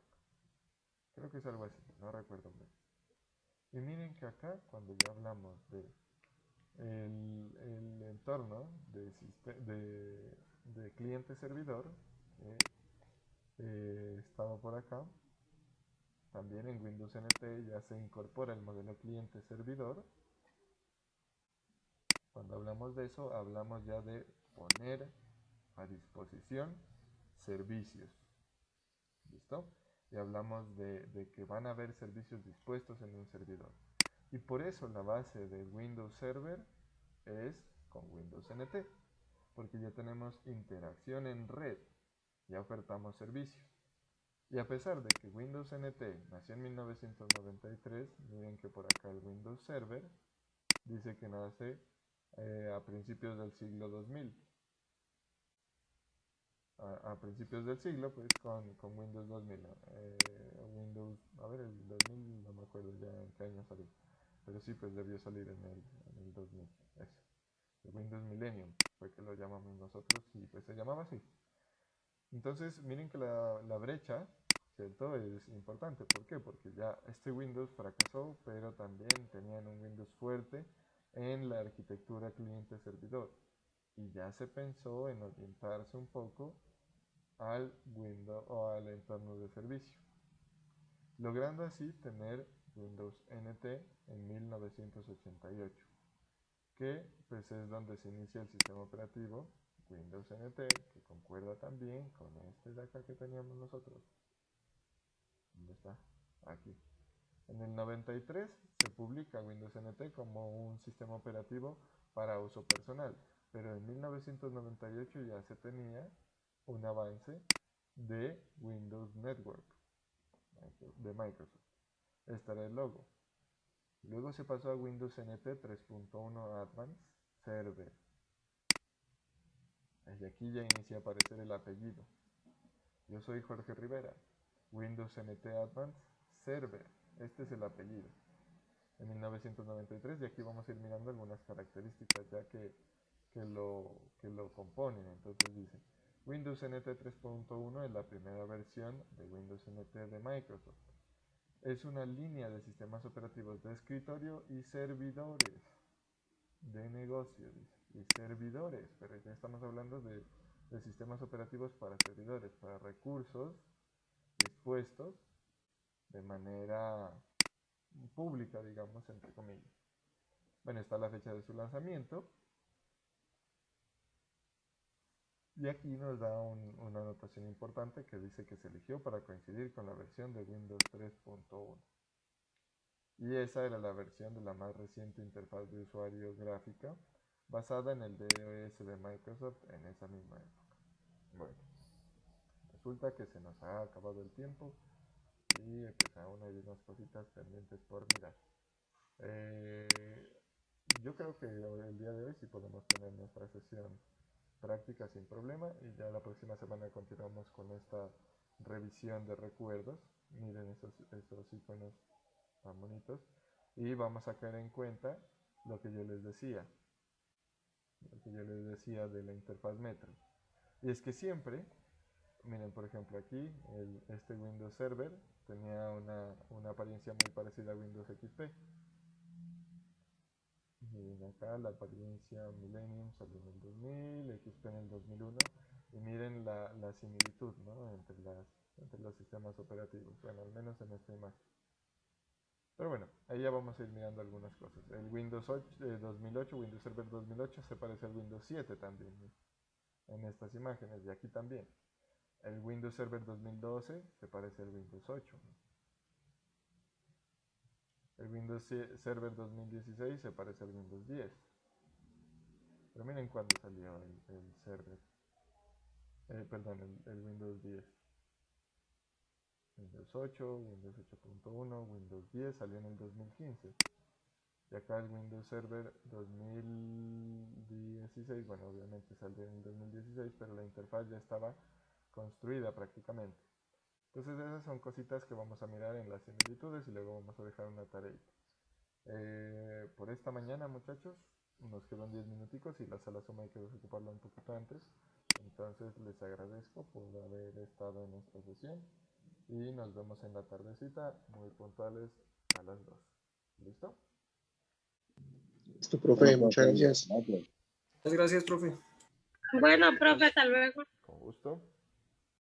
Creo que es algo así, no recuerdo bien. Y miren que acá, cuando ya hablamos de el entorno de cliente-servidor, estaba por acá. También en Windows NT ya se incorpora el modelo cliente-servidor. Cuando hablamos de eso, hablamos ya de poner a disposición servicios. ¿Listo? Y hablamos de que van a haber servicios dispuestos en un servidor. Y por eso la base de Windows Server es con Windows NT, porque ya tenemos interacción en red, ya ofertamos servicios. Y a pesar de que Windows NT nació en 1993, miren que por acá el Windows Server dice que nace a principios del siglo 2000. A principios del siglo, pues con Windows 2000. Windows, a ver, el 2000 no me acuerdo ya en qué año salió, pero sí, pues debió salir en el 2000. Eso. El Windows Millennium fue que lo llamamos nosotros y pues se llamaba así. Entonces, miren que la brecha, ¿cierto? Es importante. ¿Por qué? Porque ya este Windows fracasó, pero también tenían un Windows fuerte en la arquitectura cliente-servidor. Y ya se pensó en orientarse un poco al Windows o al entorno de servicio, logrando así tener Windows NT en 1988, que pues es donde se inicia el sistema operativo Windows NT, que concuerda también con este de acá que teníamos nosotros. ¿Dónde está? Aquí. En el 93 se publica Windows NT como un sistema operativo para uso personal, pero en 1998 ya se tenía un avance de Windows Network de Microsoft. Este era el logo. Luego se pasó a Windows NT 3.1 Advanced Server. Y aquí ya inicia a aparecer el apellido. Yo soy Jorge Rivera. Windows NT Advanced Server. Este es el apellido. En 1993, y aquí vamos a ir mirando algunas características ya que lo componen. Entonces dice, Windows NT 3.1 es la primera versión de Windows NT de Microsoft. Es una línea de sistemas operativos de escritorio y servidores de negocio, dice, y servidores, pero ya estamos hablando de sistemas operativos para servidores, para recursos dispuestos de manera pública, digamos, entre comillas. Bueno, está la fecha de su lanzamiento. Y aquí nos da una anotación importante que dice que se eligió para coincidir con la versión de Windows 3.1. Y esa era la versión de la más reciente interfaz de usuario gráfica basada en el DOS de Microsoft en esa misma época. Bueno, resulta que se nos ha acabado el tiempo y pues aún hay unas cositas pendientes por mirar. Yo creo que el día de hoy sí podemos tener nuestra sesión práctica sin problema y ya la próxima semana continuamos con esta revisión de recuerdos. Miren esos iconos tan bonitos y vamos a caer en cuenta lo que yo les decía de la interfaz Metro, y es que siempre, miren, por ejemplo aquí este Windows Server tenía una apariencia muy parecida a Windows XP. Miren acá la apariencia Millennium salió en el 2000, XP en el 2001, y miren la similitud, ¿no? entre los sistemas operativos, bueno, al menos en esta imagen. Pero bueno, ahí ya vamos a ir mirando algunas cosas. El Windows 2008, Windows Server 2008 se parece al Windows 7 también, ¿no? En estas imágenes, y aquí también. El Windows Server 2012 se parece al Windows 8, ¿no? El Windows Server 2016 se parece al Windows 10. Pero miren cuándo salió el server. Perdón, el Windows 10. Windows 8, Windows 8.1, Windows 10 salió en el 2015. Y acá el Windows Server 2016, bueno, obviamente salió en el 2016, pero la interfaz ya estaba construida prácticamente. Entonces esas son cositas que vamos a mirar en las similitudes y luego vamos a dejar una tarea. Por esta mañana, muchachos, nos quedan 10 minuticos y la sala Zoom hay que desocuparla un poquito antes. Entonces les agradezco por haber estado en esta sesión y nos vemos en la tardecita muy puntuales a las 2. ¿Listo? Listo, profe, muchas gracias. Muchas gracias, profe. Bueno, profe, hasta luego. Con gusto.